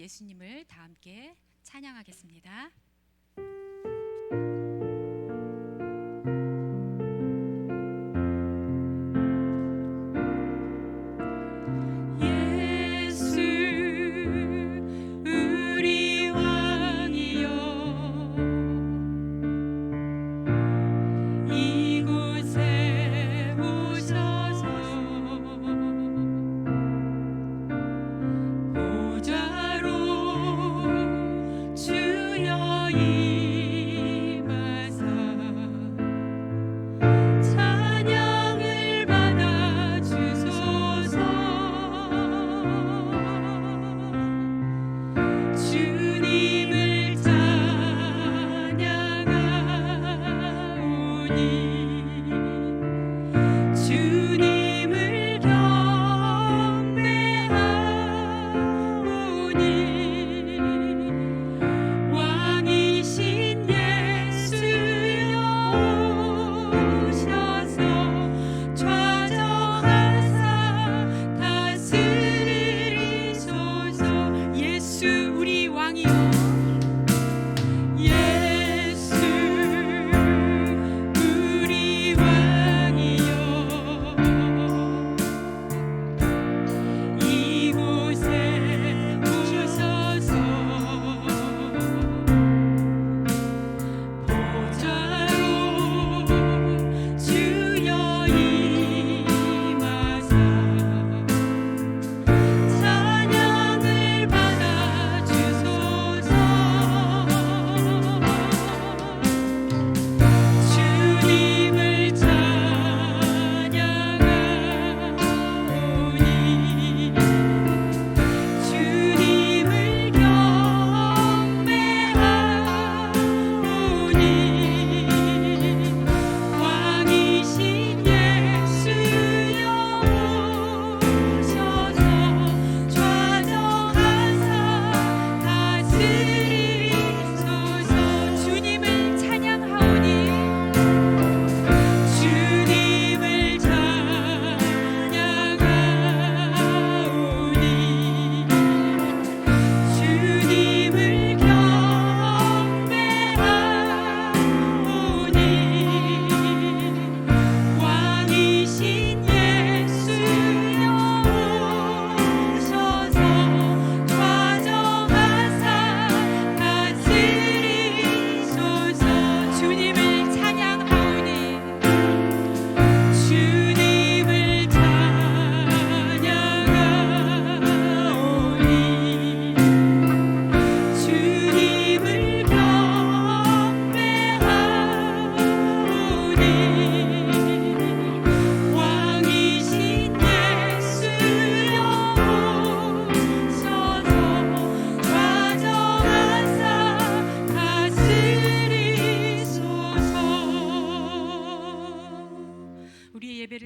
예수님을 다 함께 찬양하겠습니다.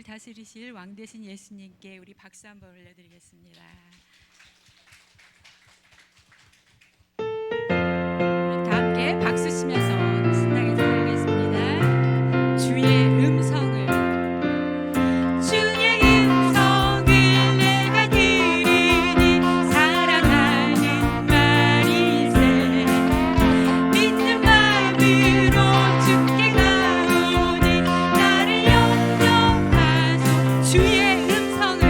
다스리실 왕 되신 예수님께 우리 박수 한번 올려드리겠습니다. 다 함께 박수 치면서 신나게 찬양하겠습니다. 주의 음성을 내가 들으니 사랑하는 말일세 믿는 마음으로 주께 가오니 나를 영접하소 주의 음성을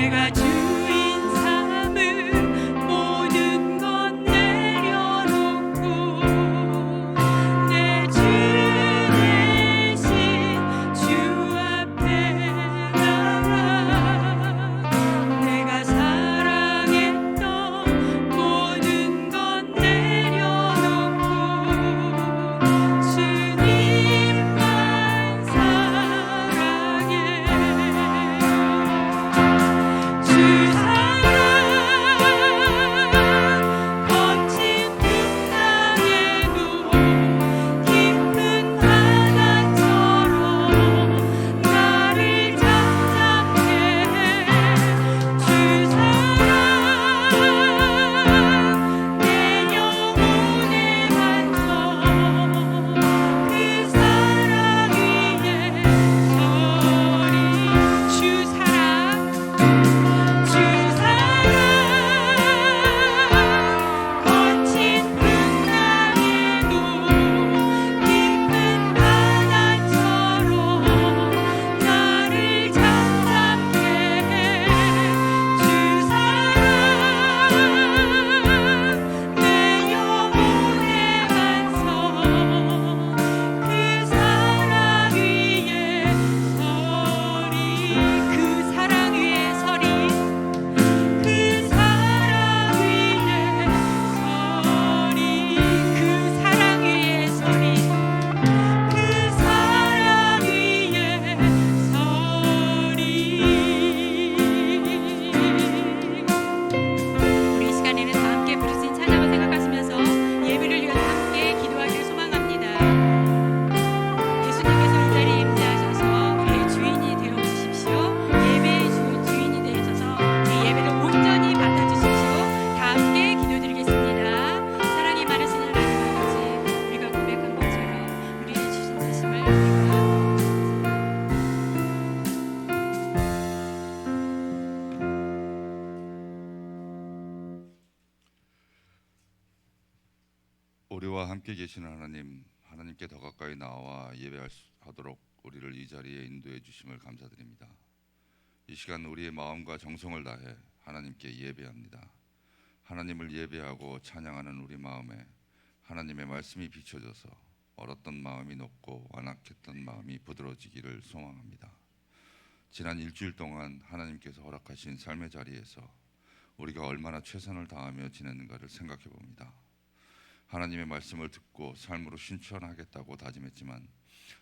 내가 주인 삼은 모든 것 내려놓고 내 주 대신 주 앞에 나와 내가 사랑했던 모든 것 내려놓고 주님만 사랑해. 주 사랑 거친 풍랑에도 깊은 바다처럼 나를 잠잠케 해. 주 사랑 내 영혼의 반석 그 사랑 위에 서리. 주 사랑 주 사랑 거친 풍랑에도 깊은 바다처럼 나를 잠잠케 해. 주 사랑 내 영혼의 반석 그 사랑 위에 서리. 그 사랑 위에 서리. 그 사랑 위에 서리. 그 사랑 위에 서리. 그 사랑 위에 서리. 우리 이 시간에는 다 함께 부르신 찬양을 생각하시면서 예배를 위해서 함께 기도하길 소망합니다. 예수님께서 이 자리에 임재하셔서 우리의 주인이 되어 주십시오. 예배의 주인이 되셔서 이 예배를 온전히 받아주십시오. 다 함께 기도드리겠습니다. 사랑이 많으신 하나님 아버지, 우리가 고백한 것처럼 우리의 주신 자심을 우리가 우리와 함께 계시는 하나님, 하나님께 더 가까이 나와 예배하도록 우리를 이 자리에 인도해 주심을 감사드립니다. 이 시간 우리의 마음과 정성을 다해 하나님께 예배합니다. 하나님을 예배하고 찬양하는 우리 마음에 하나님의 말씀이 비춰져서 얼었던 마음이 녹고 완악했던 마음이 부드러워지기를 소망합니다. 지난 일주일 동안 하나님께서 허락하신 삶의 자리에서 우리가 얼마나 최선을 다하며 지냈는가를 생각해 봅니다. 하나님의 말씀을 듣고 삶으로 실천하겠다고 다짐했지만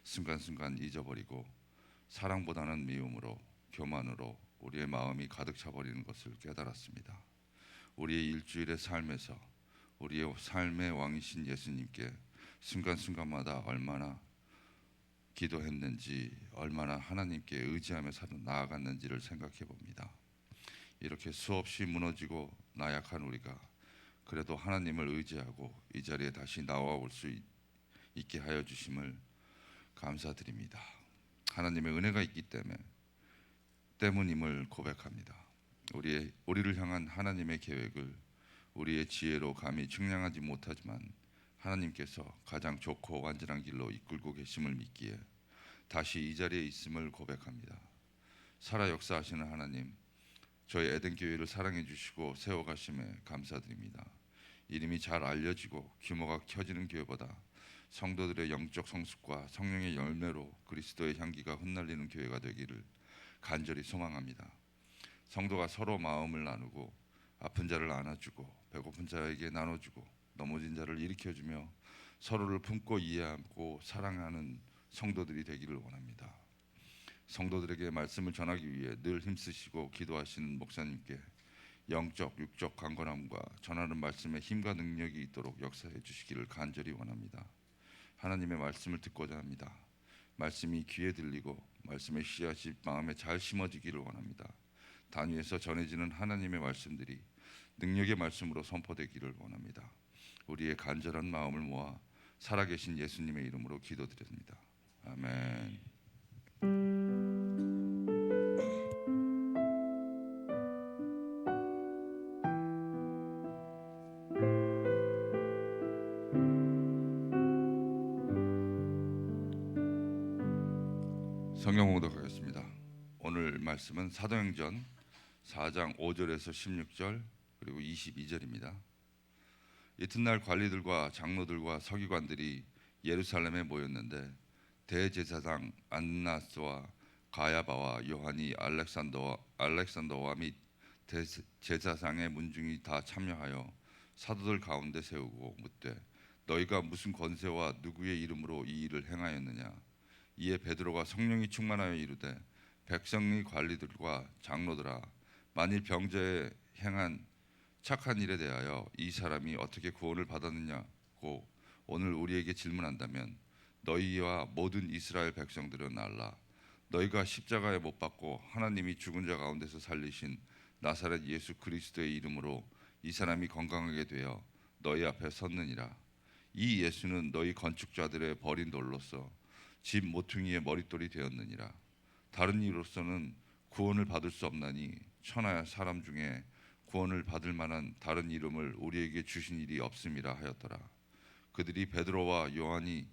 순간순간 잊어버리고 사랑보다는 미움으로, 교만으로 우리의 마음이 가득 차버리는 것을 깨달았습니다. 우리의 일주일의 삶에서 우리의 삶의 왕이신 예수님께 순간순간마다 얼마나 기도했는지, 얼마나 하나님께 의지하며 나아갔는지를 생각해 봅니다. 이렇게 수없이 무너지고 나약한 우리가 그래도 하나님을 의지하고 이 자리에 다시 나와올 수 있게 하여 주심을 감사드립니다. 하나님의 은혜가 있기 때문임을 고백합니다. 우리를 향한 하나님의 계획을 우리의 지혜로 감히 측량하지 못하지만 하나님께서 가장 좋고 완전한 길로 이끌고 계심을 믿기에 다시 이 자리에 있음을 고백합니다. 살아 역사하시는 하나님, 저희 에덴교회를 사랑해 주시고 세워가심에 감사드립니다. 이름이 잘 알려지고 규모가 커지는 교회보다 성도들의 영적 성숙과 성령의 열매로 그리스도의 향기가 흩날리는 교회가 되기를 간절히 소망합니다. 성도가 서로 마음을 나누고 아픈 자를 안아주고 배고픈 자에게 나눠주고 넘어진 자를 일으켜주며 서로를 품고 이해하고 사랑하는 성도들이 되기를 원합니다. 성도들에게 말씀을 전하기 위해 늘 힘쓰시고 기도하시는 목사님께 영적, 육적 강건함과 전하는 말씀에 힘과 능력이 있도록 역사해 주시기를 간절히 원합니다. 하나님의 말씀을 듣고자 합니다. 말씀이 귀에 들리고 말씀의 씨앗이 마음에 잘 심어지기를 원합니다. 단위에서 전해지는 하나님의 말씀들이 능력의 말씀으로 선포되기를 원합니다. 우리의 간절한 마음을 모아 살아계신 예수님의 이름으로 기도드립니다. 아멘. 성경 공독하겠습니다. 오늘 말씀은 사도행전 4장 5절에서 16절 그리고 22절입니다. 이튿날 관리들과 장로들과 서기관들이 예루살렘에 모였는데 대제사장 안나스와 가야바와 요한이 알렉산더와 및 제사장의 문중이 다 참여하여 사도들 가운데 세우고 묻되 너희가 무슨 권세와 누구의 이름으로 이 일을 행하였느냐. 이에 베드로가 성령이 충만하여 이르되 백성의 관리들과 장로들아, 만일 병자에 행한 착한 일에 대하여 이 사람이 어떻게 구원을 받았느냐고 오늘 우리에게 질문한다면 너희와 모든 이스라엘 백성들은 알라. 너희가 십자가에 못 박고 하나님이 죽은 자 가운데서 살리신 나사렛 예수 그리스도의 이름으로 이 사람이 건강하게 되어 너희 앞에 섰느니라. 이 예수는 너희 건축자들의 버린 돌로서 집 모퉁이의 머릿돌이 되었느니라. 다른 이로서는 구원을 받을 수 없나니 천하 사람 중에 구원을 받을 만한 다른 이름을 우리에게 주신 일이 없음이라 하였더라. 그들이 베드로와 요한이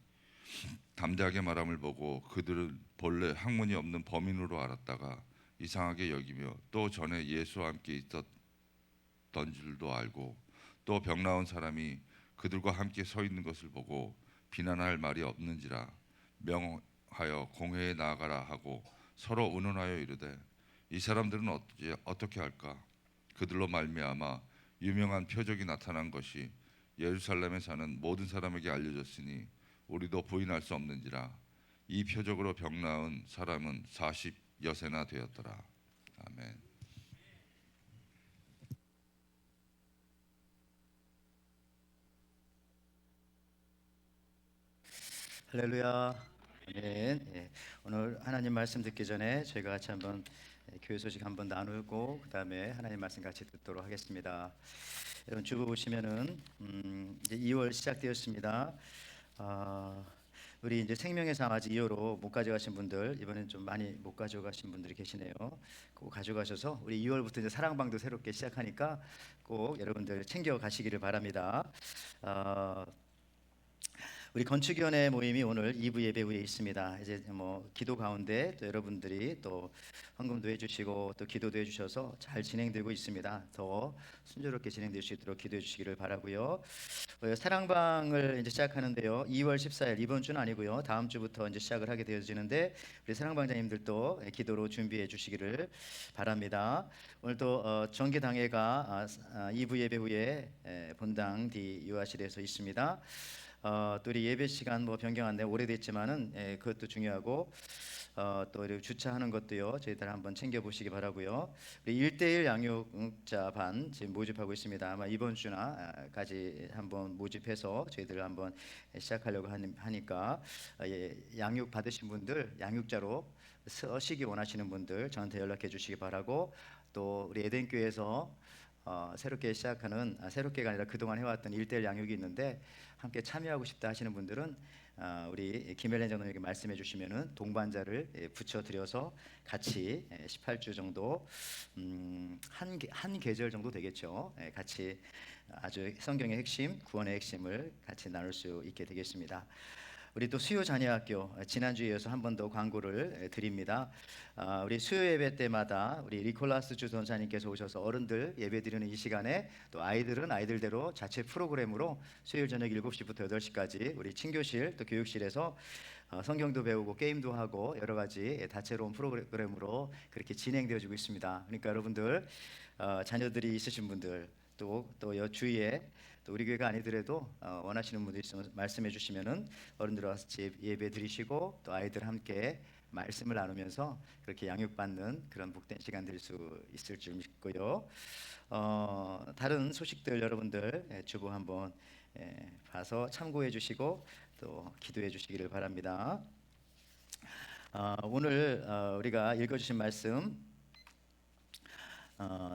담대하게 말함을 보고 그들은 본래 학문이 없는 범인으로 알았다가 이상하게 여기며 또 전에 예수와 함께 있었던 줄도 알고 또 병 나은 사람이 그들과 함께 서 있는 것을 보고 비난할 말이 없는지라 명하여 공회에 나아가라 하고 서로 의논하여 이르되 이 사람들은 어떻게 할까? 그들로 말미암아 유명한 표적이 나타난 것이 예루살렘에 사는 모든 사람에게 알려졌으니 우리도 부인할 수 없는지라. 이 표적으로 병 나은 사람은 40여세나 되었더라. 아멘. 할렐루야. 아멘. 예, 오늘 하나님 말씀 듣기 전에 저희가 같이 한번 교회 소식 한번 나누고 그 다음에 하나님 말씀 같이 듣도록 하겠습니다. 여러분 주보 보시면은 이제 2월 시작되었습니다. 우리 이제 생명의 상아지 2호로 못 가져가신 분들 이번엔 좀 많이 못 가져가신 분들이 계시네요. 꼭 가져가셔서 우리 2월부터 이제 사랑방도 새롭게 시작하니까 꼭 여러분들 챙겨 가시기를 바랍니다. 우리 건축위원회 모임이 오늘 2부 예배 후에 있습니다. 이제 뭐 기도 가운데 또 여러분들이 또 헌금도 해주시고 또 기도도 해주셔서 잘 진행되고 있습니다. 더 순조롭게 진행될 수 있도록 기도해 주시기를 바라고요. 사랑방을 이제 시작하는데요. 2월 14일 이번 주는 아니고요. 다음 주부터 이제 시작을 하게 되어지는데 우리 사랑방자님들도 기도로 준비해 주시기를 바랍니다. 오늘 또 정기당회가 2부 예배 후에 본당 D 유아실에서 있습니다. 또 우리 예배 시간 뭐 변경한데 오래됐지만은 그것도 중요하고 또 이렇게 주차하는 것도요 저희들 한번 챙겨 보시기 바라고요. 우리 1대1 양육자 반 지금 모집하고 있습니다. 아마 이번 주나까지 한번 모집해서 저희들 한번 시작하려고 하니까 양육 받으신 분들 양육자로 서시기 원하시는 분들 저한테 연락해 주시기 바라고 또 우리 에덴교회에서 새롭게 시작하는 새롭게가 아니라 그동안 해왔던 1대1 양육이 있는데 함께 참여하고 싶다 하시는 분들은 우리 김혜련 장로님에게 말씀해 주시면은 동반자를 붙여드려서 같이 18주 정도 한 계절 정도 되겠죠. 같이 아주 성경의 핵심, 구원의 핵심을 같이 나눌 수 있게 되겠습니다. 우리 또 수요 자녀학교 지난주에 이어서 한 번 더 광고를 드립니다. 우리 수요 예배 때마다 우리 리콜라스 주선사님께서 오셔서 어른들 예배 드리는 이 시간에 또 아이들은 아이들대로 자체 프로그램으로 수요일 저녁 7시부터 8시까지 우리 친교실 또 교육실에서 성경도 배우고 게임도 하고 여러 가지 다채로운 프로그램으로 그렇게 진행되어지고 있습니다. 그러니까 여러분들 자녀들이 있으신 분들 또 주위에 또 우리 교회가 아니더라도 원하시는 분들 있으면 말씀해 주시면은 어른들 와서 예배 드리시고 또 아이들 함께 말씀을 나누면서 그렇게 양육받는 그런 복된 시간 될 수 있을 줄 믿고요. 다른 소식들 여러분들 주보 한번 봐서 참고해 주시고 또 기도해 주시기를 바랍니다. 오늘 우리가 읽어주신 말씀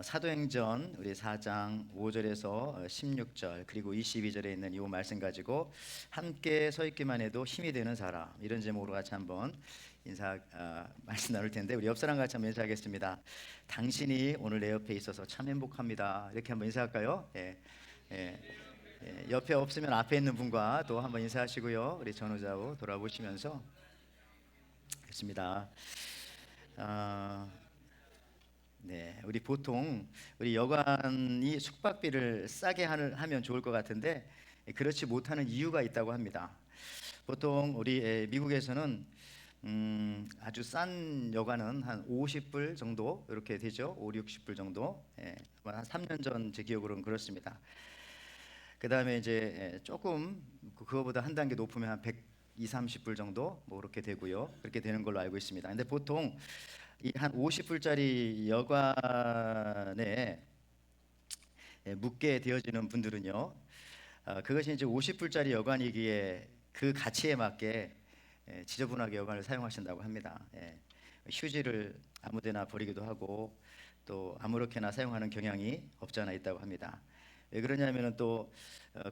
사도행전 우리 4장 5절에서 16절 그리고 22절에 있는 이 말씀 가지고 함께 서 있기만 해도 힘이 되는 사람 이런 제목으로 같이 한번 말씀 나눌 텐데 우리 옆 사람 같이 한번 인사하겠습니다. 당신이 오늘 내 옆에 있어서 참 행복합니다. 이렇게 한번 인사할까요? 옆에 없으면 앞에 있는 분과 또 한번 인사하시고요. 우리 전후좌우 돌아보시면서 했습니다. 네, 우리 보통 우리 여관이 숙박비를 싸게 하면 좋을 것 같은데 그렇지 못하는 이유가 있다고 합니다. 보통 우리 미국에서는 아주 싼 여관은 한 50불 정도 이렇게 되죠. 5, 60불 정도. 한 3년 전 제 기억으로는 그렇습니다. 그다음에 이제 조금 그거보다 한 단계 높으면 한 120, 30불 정도 뭐 그렇게 되고요. 그렇게 되는 걸로 알고 있습니다. 근데 보통 이 한 50불짜리 여관에 묵게 되어지는 분들은요. 그것이 이제 50불짜리 여관이기에 그 가치에 맞게 지저분하게 여관을 사용하신다고 합니다. 휴지를 아무데나 버리기도 하고 또 아무렇게나 사용하는 경향이 없지 않아 있다고 합니다. 왜 그러냐면은 또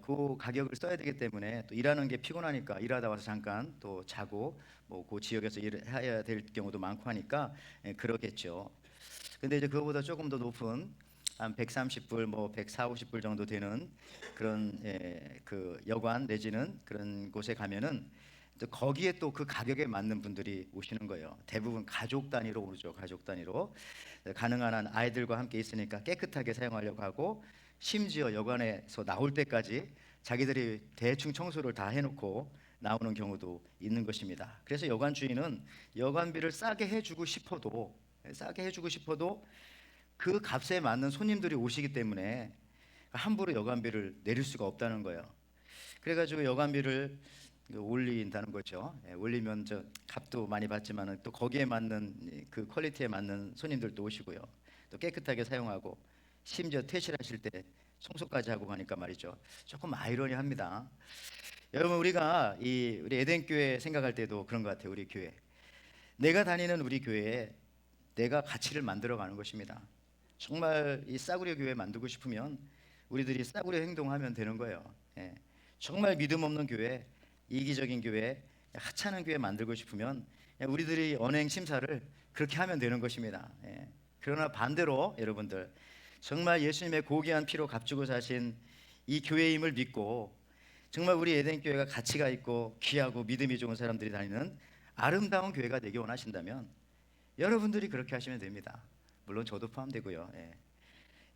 그 가격을 써야 되기 때문에 또 일하는 게 피곤하니까 일하다 와서 잠깐 또 자고 뭐 그 지역에서 일을 해야 될 경우도 많고 하니까 그러겠죠. 근데 이제 그거보다 조금 더 높은 한 130불 뭐 140, 50불 정도 되는 그런 그 여관 내지는 그런 곳에 가면은 또 거기에 또 그 가격에 맞는 분들이 오시는 거예요. 대부분 가족 단위로 오죠. 가족 단위로 가능한 한 아이들과 함께 있으니까 깨끗하게 사용하려고 하고 심지어 여관에서 나올 때까지 자기들이 대충 청소를 다 해놓고 나오는 경우도 있는 것입니다. 그래서 여관 주인은 여관비를 싸게 해주고 싶어도 그 값에 맞는 손님들이 오시기 때문에 함부로 여관비를 내릴 수가 없다는 거예요. 그래가지고 여관비를 올린다는 거죠. 올리면 저 값도 많이 받지만 또 거기에 맞는 그 퀄리티에 맞는 손님들도 오시고요. 또 깨끗하게 사용하고 심지어 퇴실하실 때 청소까지 하고 가니까 말이죠. 조금 아이러니합니다. 여러분 우리가 우리 에덴 교회 생각할 때도 그런 것 같아요. 우리 교회, 내가 다니는 우리 교회에 내가 가치를 만들어가는 것입니다. 정말 이 싸구려 교회 만들고 싶으면 우리들이 싸구려 행동하면 되는 거예요. 정말 믿음 없는 교회, 이기적인 교회, 하찮은 교회 만들고 싶으면 우리들이 언행 심사를 그렇게 하면 되는 것입니다. 그러나 반대로 여러분들 정말 예수님의 고귀한 피로 값주고 사신 이 교회임을 믿고 정말 우리 에덴 교회가 가치가 있고 귀하고 믿음이 좋은 사람들이 다니는 아름다운 교회가 되기 원하신다면 여러분들이 그렇게 하시면 됩니다. 물론 저도 포함되고요.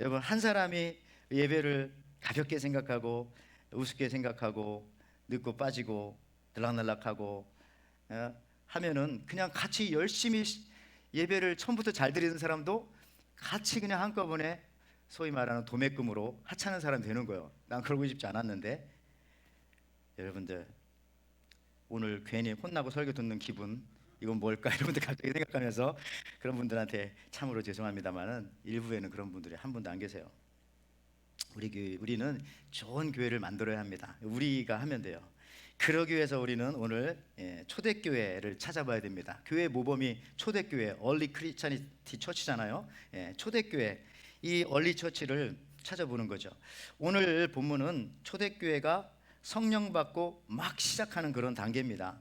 여러분 한 사람이 예배를 가볍게 생각하고 우습게 생각하고 늦고 빠지고 들락날락하고 하면은 그냥 같이 열심히 예배를 처음부터 잘 드리는 사람도 같이 그냥 한꺼번에 소위 말하는 도매금으로 하찮은 사람 되는 거예요. 난 그러고 싶지 않았는데 여러분들 오늘 괜히 혼나고 설교 듣는 기분 이건 뭘까 여러분들 갑자기 생각하면서 그런 분들한테 참으로 죄송합니다만은 일부에는 그런 분들이 한 분도 안 계세요. 우리는 좋은 교회를 만들어야 합니다. 우리가 하면 돼요. 그러기 위해서 우리는 오늘 초대교회를 찾아봐야 됩니다. 교회 모범이 초대교회, 얼리 크리스찬니티 처치잖아요. 초대교회, 이 얼리 처치를 찾아보는 거죠. 오늘 본문은 초대교회가 성령 받고 막 시작하는 그런 단계입니다.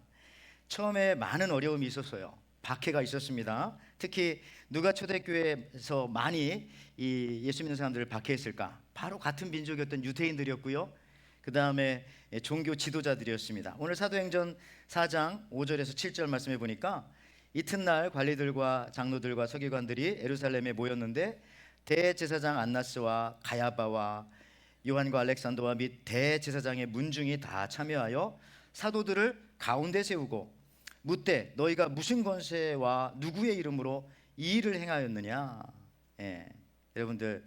처음에 많은 어려움이 있었어요. 박해가 있었습니다. 특히 누가 초대교회에서 많이 이 예수 믿는 사람들을 박해했을까? 바로 같은 민족이었던 유대인들이었고요. 그 다음에 종교 지도자들이었습니다. 오늘 사도행전 4장 5절에서 7절 말씀해 보니까 이튿날 관리들과 장로들과 서기관들이 예루살렘에 모였는데 대제사장 안나스와 가야바와 요한과 알렉산더와 및 대제사장의 문중이 다 참여하여 사도들을 가운데 세우고 묻되 너희가 무슨 권세와 누구의 이름으로 이 일을 행하였느냐. 여러분들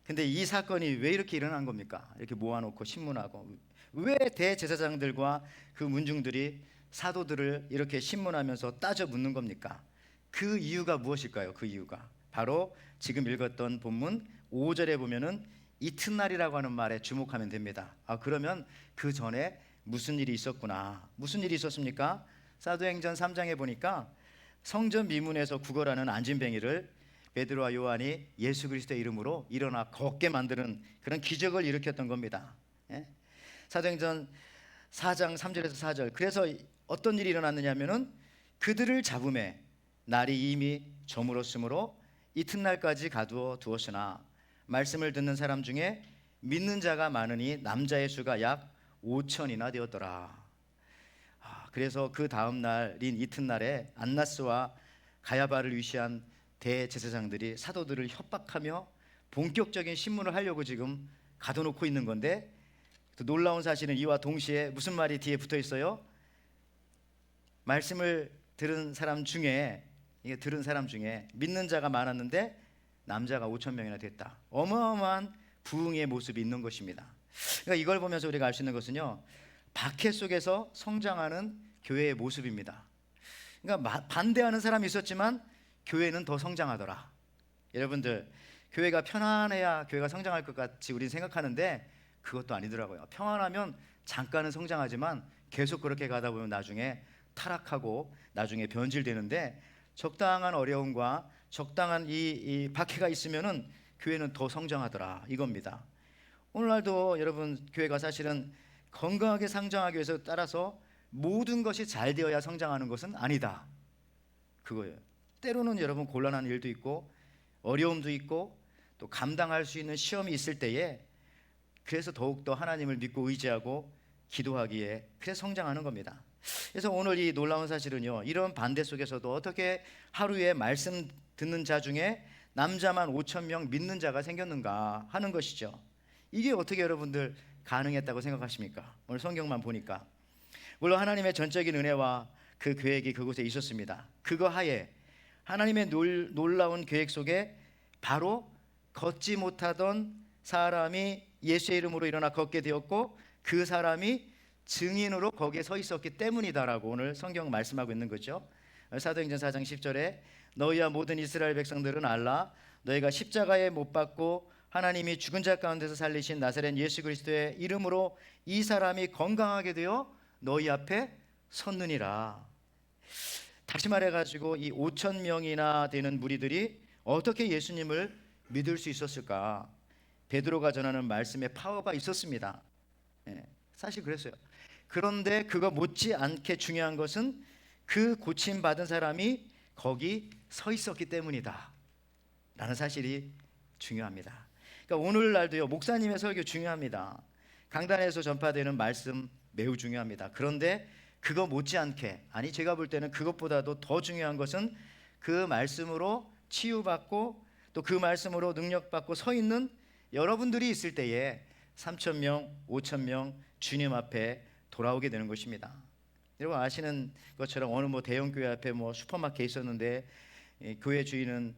근데 이 사건이 왜 이렇게 일어난 겁니까? 이렇게 모아놓고 신문하고 왜 대제사장들과 그 문중들이 사도들을 이렇게 신문하면서 따져 묻는 겁니까? 그 이유가 무엇일까요? 그 이유가 바로 지금 읽었던 본문 5절에 보면은 이튿날이라고 하는 말에 주목하면 됩니다. 그러면 그 전에 무슨 일이 있었구나. 무슨 일이 있었습니까? 사도행전 3장에 보니까 성전 미문에서 구걸하는 안진뱅이를 베드로와 요한이 예수 그리스도의 이름으로 일어나 걷게 만드는 그런 기적을 일으켰던 겁니다. 사도행전 4장 3절에서 4절. 그래서 어떤 일이 일어났느냐면은 그들을 잡음에 날이 이미 저물었으므로 이튿날까지 가두어 두었으나 말씀을 듣는 사람 중에 믿는 자가 많으니 남자의 수가 약 5천이나 되었더라. 그래서 그 다음 날인 이튿날에 안나스와 가야바를 위시한 대제사장들이 사도들을 협박하며 본격적인 신문을 하려고 지금 가둬놓고 있는 건데, 또 놀라운 사실은 이와 동시에 무슨 말이 뒤에 붙어 있어요? 말씀을 들은 사람 중에 믿는 자가 많았는데 남자가 5천 명이나 됐다. 어마어마한 부흥의 모습이 있는 것입니다. 그러니까 이걸 보면서 우리가 알 수 있는 것은요, 박해 속에서 성장하는 교회의 모습입니다. 그러니까 반대하는 사람이 있었지만 교회는 더 성장하더라. 여러분들, 교회가 편안해야 교회가 성장할 것 같이 우리는 생각하는데 그것도 아니더라고요. 평안하면 잠깐은 성장하지만 계속 그렇게 가다 보면 나중에 타락하고 나중에 변질되는데, 적당한 어려움과 적당한 이 박해가 있으면은 교회는 더 성장하더라, 이겁니다. 오늘날도 여러분, 교회가 사실은 건강하게 성장하기 위해서 따라서 모든 것이 잘 되어야 성장하는 것은 아니다, 그거예요. 때로는 여러분 곤란한 일도 있고 어려움도 있고 또 감당할 수 있는 시험이 있을 때에, 그래서 더욱더 하나님을 믿고 의지하고 기도하기에 그래서 성장하는 겁니다. 그래서 오늘 이 놀라운 사실은요, 이런 반대 속에서도 어떻게 하루에 말씀 듣는 자 중에 남자만 5천 명 믿는 자가 생겼는가 하는 것이죠. 이게 어떻게 여러분들 가능했다고 생각하십니까? 오늘 성경만 보니까 물론 하나님의 전적인 은혜와 그 계획이 그곳에 있었습니다. 그거 하에 하나님의 놀라운 계획 속에 바로 걷지 못하던 사람이 예수의 이름으로 일어나 걷게 되었고, 그 사람이 증인으로 거기에 서 있었기 때문이다라고 오늘 성경 말씀하고 있는 거죠. 사도행전 4장 10절에 너희와 모든 이스라엘 백성들은 알라, 너희가 십자가에 못 박고 하나님이 죽은 자 가운데서 살리신 나사렛 예수 그리스도의 이름으로 이 사람이 건강하게 되어 너희 앞에 섰느니라. 다시 말해가지고 이 5천 명이나 되는 무리들이 어떻게 예수님을 믿을 수 있었을까? 베드로가 전하는 말씀에 파워가 있었습니다. 사실 그랬어요. 그런데 그거 못지않게 중요한 것은 그 고침받은 사람이 거기 서 있었기 때문이다 라는 사실이 중요합니다. 그러니까 오늘날도요, 목사님의 설교 중요합니다. 강단에서 전파되는 말씀 매우 중요합니다. 그런데 그거 못지않게, 아니 제가 볼 때는 그것보다도 더 중요한 것은 그 말씀으로 치유받고 또 그 말씀으로 능력받고 서 있는 여러분들이 있을 때에 3천 명, 5천 명 주님 앞에 돌아오게 되는 것입니다. 여러분 아시는 것처럼 어느 대형 교회 앞에 슈퍼마켓 있었는데 교회 주인은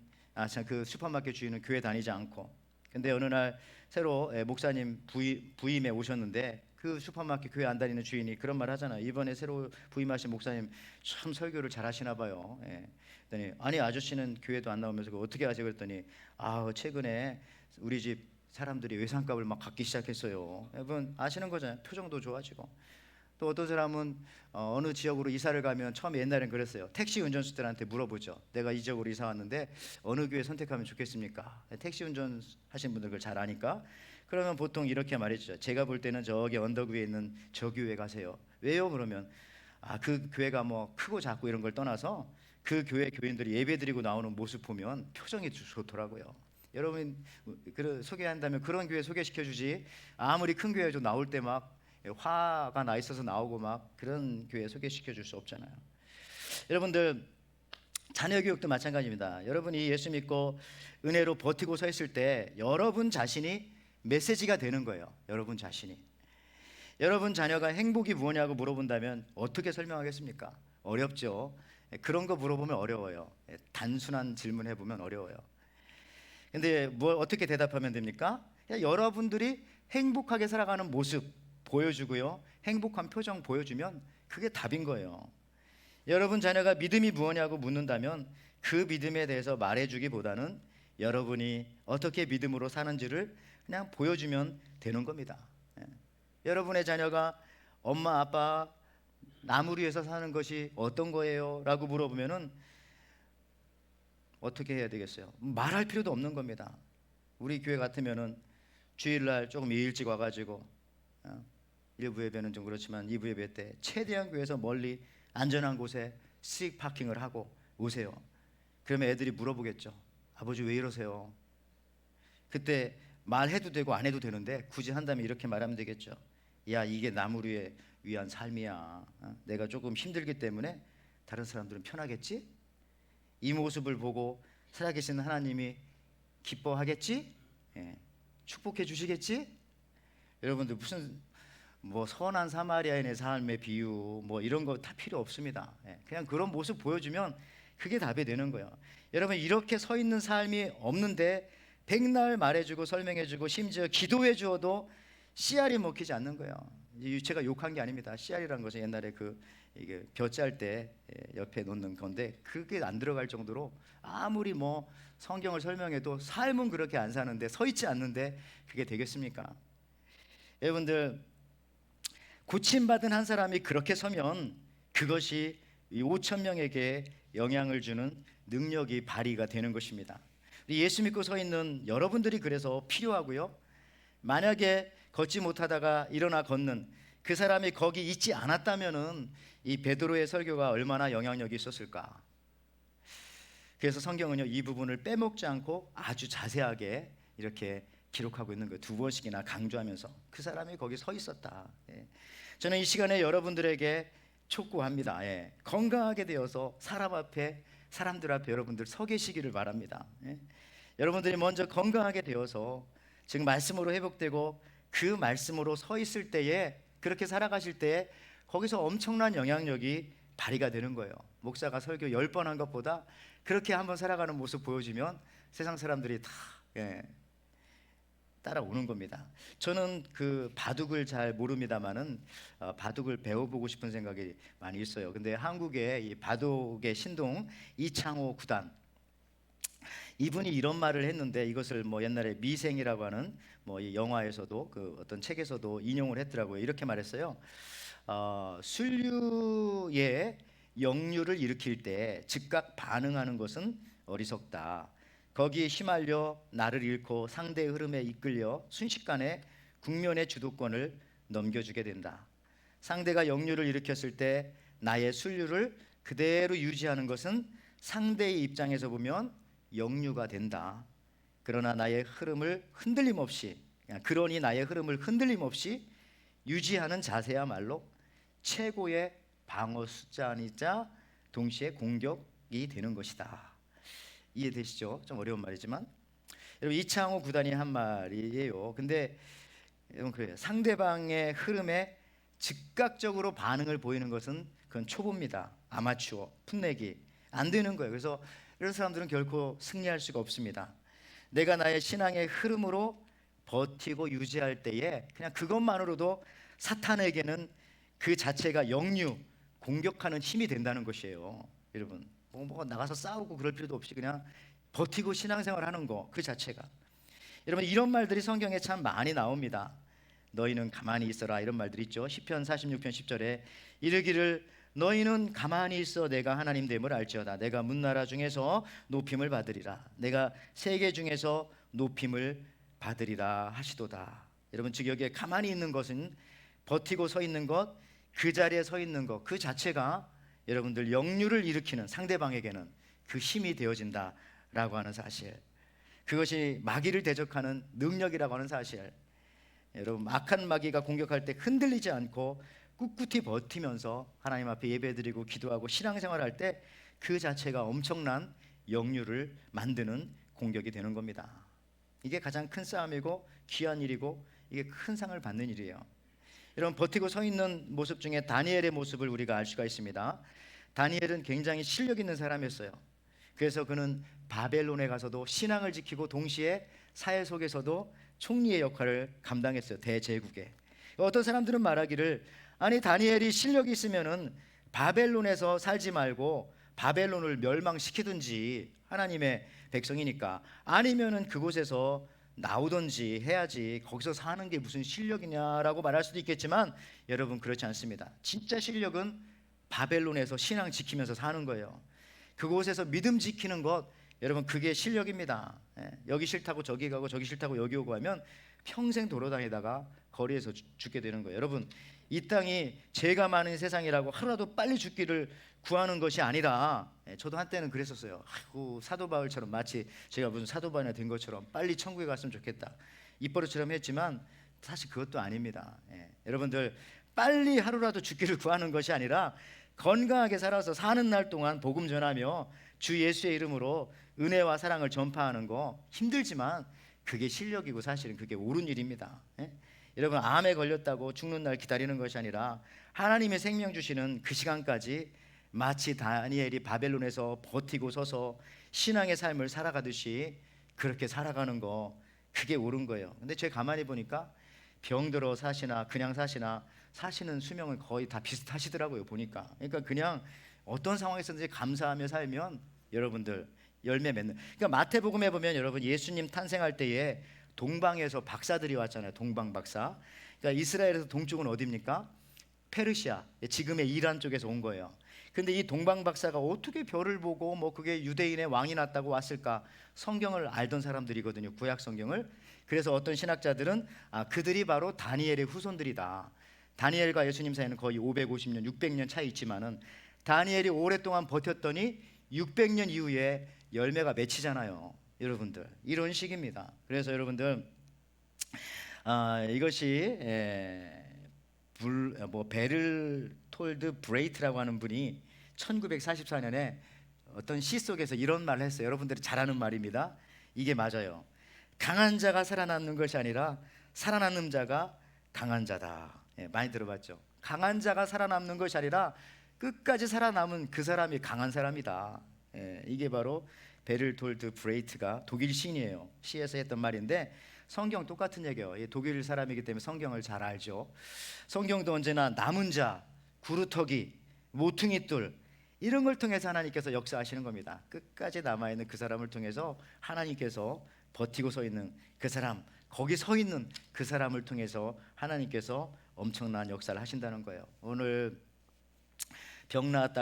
그 슈퍼마켓 주인은 교회 다니지 않고, 근데 어느 날 새로 목사님 부임에 오셨는데 그 슈퍼마켓 교회 안 다니는 주인이 그런 말 하잖아요. 이번에 새로 부임하신 목사님 참 설교를 잘 하시나 봐요. 그랬더니 아니 아저씨는 교회도 안 나오면서 어떻게 하세요? 그랬더니 최근에 우리 집 사람들이 외상값을 막 갖기 시작했어요. 여러분 아시는 거잖아요. 표정도 좋아지고. 또 어떤 사람은 어느 지역으로 이사를 가면 처음에 옛날엔 그랬어요. 택시 운전수들한테 물어보죠. 내가 이 지역으로 이사 왔는데 어느 교회 선택하면 좋겠습니까? 택시 운전 하신 분들 그걸 잘 아니까. 그러면 보통 이렇게 말해주죠. 제가 볼 때는 저기 언덕 위에 있는 저 교회 가세요. 왜요? 그러면 그 교회가 크고 작고 이런 걸 떠나서 그 교회 교인들이 예배드리고 나오는 모습 보면 표정이 좋더라고요. 여러분 소개한다면 그런 교회 소개시켜주지, 아무리 큰 교회 좀 나올 때 막 화가 나 있어서 나오고 막 그런 교회 소개시켜 줄 수 없잖아요. 여러분들 자녀 교육도 마찬가지입니다. 여러분이 예수 믿고 은혜로 버티고 서 있을 때 여러분 자신이 메시지가 되는 거예요. 여러분 자신이. 여러분 자녀가 행복이 무엇냐고 물어본다면 어떻게 설명하겠습니까? 어렵죠. 그런 거 물어보면 어려워요. 단순한 질문 해보면 어려워요. 근데 어떻게 대답하면 됩니까? 여러분들이 행복하게 살아가는 모습 보여주고요, 행복한 표정 보여주면 그게 답인 거예요. 여러분 자녀가 믿음이 무엇냐고 묻는다면 그 믿음에 대해서 말해주기보다는 여러분이 어떻게 믿음으로 사는지를 그냥 보여주면 되는 겁니다. 여러분의 자녀가 엄마 아빠 나무 위에서 사는 것이 어떤 거예요? 라고 물어보면은 어떻게 해야 되겠어요? 말할 필요도 없는 겁니다. 우리 교회 같으면은 주일날 조금 일찍 와가지고 일부 예배는 좀 그렇지만 2부 예배 때 최대한 교회에서 멀리 안전한 곳에 스트릿 파킹을 하고 오세요. 그러면 애들이 물어보겠죠. 아버지 왜 이러세요? 그때 말해도 되고 안 해도 되는데 굳이 한다면 이렇게 말하면 되겠죠. 야, 이게 나무를 위한 삶이야. 내가 조금 힘들기 때문에 다른 사람들은 편하겠지? 이 모습을 보고 살아계신 하나님이 기뻐하겠지? 예, 축복해 주시겠지? 여러분들 무슨 뭐 선한 사마리아인의 삶의 비유 뭐 이런 거 다 필요 없습니다. 예, 그냥 그런 모습 보여주면 그게 답이 되는 거예요. 여러분 이렇게 서 있는 삶이 없는데 백날 말해주고 설명해주고 심지어 기도해 주어도 씨알이 먹히지 않는 거예요. 제가 욕한 게 아닙니다. 씨알이라는 것은 옛날에 이게 벼 짤 때 옆에 놓는 건데 그게 안 들어갈 정도로 아무리 뭐 성경을 설명해도 삶은 그렇게 안 사는데 서 있지 않는데 그게 되겠습니까? 여러분들 고침받은 한 사람이 그렇게 서면 그것이 이 5천 명에게 영향을 주는 능력이 발휘가 되는 것입니다. 예수 믿고 서 있는 여러분들이 그래서 필요하고요. 만약에 걷지 못하다가 일어나 걷는 그 사람이 거기 있지 않았다면은 이 베드로의 설교가 얼마나 영향력이 있었을까? 그래서 성경은요 이 부분을 빼먹지 않고 아주 자세하게 이렇게 기록하고 있는 거예요. 2번씩이나 강조하면서 그 사람이 거기 서 있었다. 예. 저는 이 시간에 여러분들에게 촉구합니다. 예. 건강하게 되어서 사람들 앞에 여러분들 서 계시기를 바랍니다. 예. 여러분들이 먼저 건강하게 되어서 지금 말씀으로 회복되고 그 말씀으로 서 있을 때에 그렇게 살아가실 때에 거기서 엄청난 영향력이 발휘가 되는 거예요. 목사가 설교 10번 한 것보다 그렇게 한번 살아가는 모습 보여주면 세상 사람들이 다 따라오는 겁니다. 저는 그 바둑을 잘 모릅니다만은 바둑을 배워보고 싶은 생각이 많이 있어요. 근데 한국의 이 바둑의 신동 이창호 구단 이분이 이런 말을 했는데 이것을 뭐 옛날에 미생이라고 하는 뭐 이 영화에서도 그 어떤 책에서도 인용을 했더라고요. 이렇게 말했어요. 순류의 역류를 일으킬 때 즉각 반응하는 것은 어리석다. 거기에 휘말려 나를 잃고 상대의 흐름에 이끌려 순식간에 국면의 주도권을 넘겨주게 된다. 상대가 역류를 일으켰을 때 나의 순류를 그대로 유지하는 것은 상대의 입장에서 보면 역류가 된다. 그러니 나의 흐름을 흔들림 없이 유지하는 자세야말로 최고의 방어 숫자이자 동시에 공격이 되는 것이다. 이해되시죠? 좀 어려운 말이지만 여러분 이창호 구단이 한 말이에요. 근데 여러분 그래요. 상대방의 흐름에 즉각적으로 반응을 보이는 것은 그건 초보입니다. 아마추어, 풋내기 안 되는 거예요. 그래서 이런 사람들은 결코 승리할 수가 없습니다. 내가 나의 신앙의 흐름으로 버티고 유지할 때에 그냥 그것만으로도 사탄에게는 그 자체가 역류, 공격하는 힘이 된다는 것이에요. 여러분 뭐 나가서 싸우고 그럴 필요도 없이 그냥 버티고 신앙생활하는 거 그 자체가 여러분 이런 말들이 성경에 참 많이 나옵니다. 너희는 가만히 있어라 이런 말들이 있죠. 시편 46편 10절에 이르기를 너희는 가만히 있어 내가 하나님 됨을 알지어다. 내가 문나라 중에서 높임을 받으리라. 내가 세계 중에서 높임을 받으리라 하시도다. 여러분 즉 여기에 가만히 있는 것은 버티고 서 있는 것, 그 자리에 서 있는 것 그 자체가 여러분들 역류를 일으키는 상대방에게는 그 힘이 되어진다라고 하는 사실, 그것이 마귀를 대적하는 능력이라고 하는 사실. 여러분 악한 마귀가 공격할 때 흔들리지 않고 꿋꿋이 버티면서 하나님 앞에 예배드리고 기도하고 신앙생활할 때 그 자체가 엄청난 역류를 만드는 공격이 되는 겁니다. 이게 가장 큰 싸움이고 귀한 일이고 이게 큰 상을 받는 일이에요. 여러분 버티고 서 있는 모습 중에 다니엘의 모습을 우리가 알 수가 있습니다. 다니엘은 굉장히 실력 있는 사람이었어요. 그래서 그는 바벨론에 가서도 신앙을 지키고 동시에 사회 속에서도 총리의 역할을 감당했어요. 대제국에. 어떤 사람들은 말하기를 아니 다니엘이 실력이 있으면은 바벨론에서 살지 말고 바벨론을 멸망시키든지 하나님의 백성이니까 아니면은 그곳에서 나오든지 해야지 거기서 사는 게 무슨 실력이냐라고 말할 수도 있겠지만 여러분 그렇지 않습니다. 진짜 실력은 바벨론에서 신앙 지키면서 사는 거예요. 그곳에서 믿음 지키는 것 여러분 그게 실력입니다. 여기 싫다고 저기 가고 저기 싫다고 여기 오고 하면 평생 돌아다니다가 거리에서 죽게 되는 거예요. 여러분 이 땅이 죄가 많은 세상이라고 하루라도 빨리 죽기를 구하는 것이 아니라 저도 한때는 그랬었어요. 아이고 사도 바울처럼 마치 제가 무슨 사도 바울이 된 것처럼 빨리 천국에 갔으면 좋겠다 입버릇처럼 했지만 사실 그것도 아닙니다. 여러분들 빨리 하루라도 죽기를 구하는 것이 아니라 건강하게 살아서 사는 날 동안 복음 전하며 주 예수의 이름으로 은혜와 사랑을 전파하는 거 힘들지만 그게 실력이고 사실은 그게 옳은 일입니다. 예? 여러분, 암에 걸렸다고 죽는 날 기다리는 것이 아니라 하나님의 생명 주시는 그 시간까지 마치 다니엘이 바벨론에서 버티고 서서 신앙의 삶을 살아가듯이 그렇게 살아가는 거, 그게 옳은 거예요. 근데 제가 가만히 보니까 병들어 사시나 그냥 사시나 사시는 수명은 거의 다 비슷하시더라고요, 보니까. 그러니까 그냥 어떤 상황에서든지 감사하며 살면 여러분들 열매 맺는. 그러니까 마태복음에 보면 여러분, 예수님 탄생할 때에 동방에서 박사들이 왔잖아요. 동방 박사. 그러니까 이스라엘에서 동쪽은 어디입니까? 페르시아, 지금의 이란 쪽에서 온 거예요. 근데 이 동방 박사가 어떻게 별을 보고 뭐 그게 유대인의 왕이 났다고 왔을까? 성경을 알던 사람들이거든요, 구약 성경을. 그래서 어떤 신학자들은 그들이 바로 다니엘의 후손들이다. 다니엘과 예수님 사이는 거의 550년, 600년 차이 있지만은 다니엘이 오랫동안 버텼더니 600년 이후에 열매가 맺히잖아요, 여러분들. 이런 식입니다. 그래서 여러분들 이것이 베를톨드 브레이트라고 하는 분이 1944년에 어떤 시 속에서 이런 말을 했어요. 여러분들이 잘 아는 말입니다. 이게 맞아요. 강한 자가 살아남는 것이 아니라 살아남는 자가 강한 자다. 많이 들어봤죠? 강한 자가 살아남는 것이 아니라 끝까지 살아남은 그 사람이 강한 사람이다. 이게 바로 베를톨드 브레이트가 독일 시인이에요. 시에서 했던 말인데 성경 똑같은 얘기예요. 독일 사람이기 때문에 성경을 잘 알죠. 성경도 언제나 남은 자, 구루터기, 모퉁이돌 이런 걸 통해서 하나님께서 역사하시는 겁니다. 끝까지 남아있는 그 사람을 통해서 하나님께서 버티고 서 있는 그 사람, 거기 서 있는 그 사람을 통해서 하나님께서 엄청난 역사를 하신다는 거예요. 오늘 병 낫고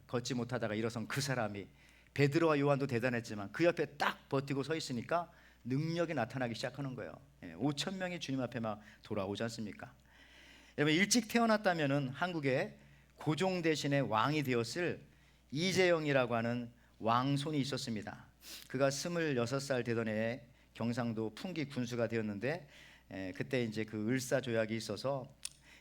걷지 못하다가 일어선 그 사람이, 베드로와 요한도 대단했지만 그 옆에 딱 버티고 서 있으니까 능력이 나타나기 시작하는 거예요. 5천 명이 주님 앞에 막 돌아오지 않습니까? 여러분, 일찍 태어났다면은 한국에 고종 대신에 왕이 되었을 이재영이라고 하는 왕손이 있었습니다. 그가 26살 되던 해에 경상도 풍기 군수가 되었는데 그때 이제 그 을사조약이 있어서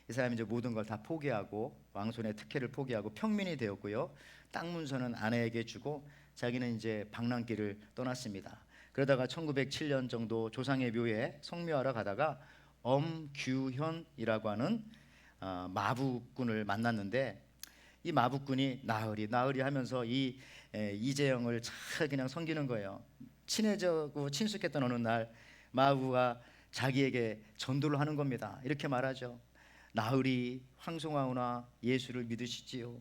이 사람이 이제 모든 걸 다 포기하고 왕손의 특혜를 포기하고 평민이 되었고요. 땅 문서는 아내에게 주고 자기는 이제 방랑길을 떠났습니다. 그러다가 1907년 정도 조상의 묘에 성묘하러 가다가 엄규현이라고 하는 마부꾼을 만났는데 이 마부꾼이 나으리 하면서 이 이재영을 잘 그냥 섬기는 거예요. 친해지고 친숙했던 어느 날 마부가 자기에게 전도를 하는 겁니다. 이렇게 말하죠. 나으리 황송하오나 예수를 믿으시지요.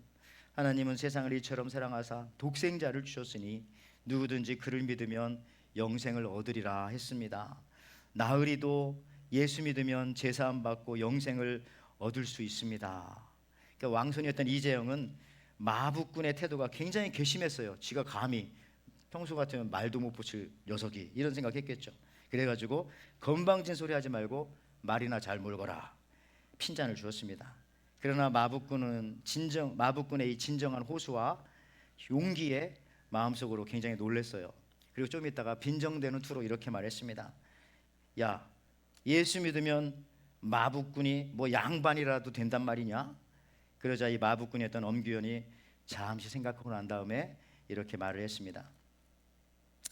하나님은 세상을 이처럼 사랑하사 독생자를 주셨으니 누구든지 그를 믿으면 영생을 얻으리라 했습니다. 나으리도 예수 믿으면 제사함 받고 영생을 얻을 수 있습니다. 그러니까 왕손이었던 이재영은 마부꾼의 태도가 굉장히 괘씸했어요. 지가 감히 평소 같으면 말도 못 붙일 녀석이, 이런 생각했겠죠. 그래가지고 건방진 소리 하지 말고 말이나 잘 몰거라, 핀잔을 주었습니다. 그러나 마부꾼의 이 진정한 호소와 용기에 마음속으로 굉장히 놀랐어요. 그리고 좀 있다가 빈정대는 투로 이렇게 말했습니다. 야, 예수 믿으면 마부꾼이 뭐 양반이라도 된단 말이냐? 그러자 이 마부꾼이었던 엄규현이 잠시 생각하고 난 다음에 이렇게 말을 했습니다.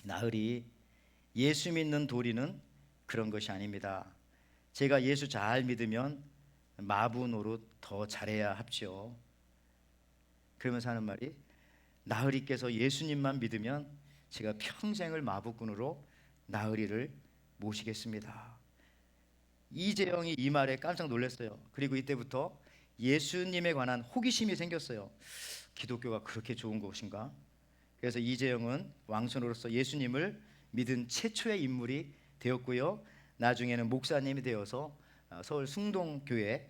나으리, 예수 믿는 도리는 그런 것이 아닙니다. 제가 예수 잘 믿으면 마부 노릇 더 잘해야 합지요. 그러면서 하는 말이, 나으리께서 예수님만 믿으면 제가 평생을 마부꾼으로 나으리를 모시겠습니다. 이재영이 이 말에 깜짝 놀랐어요. 그리고 이때부터 예수님에 관한 호기심이 생겼어요. 기독교가 그렇게 좋은 것인가? 그래서 이재영은 왕손으로서 예수님을 믿은 최초의 인물이 되었고요. 나중에는 목사님이 되어서 서울 숭동교회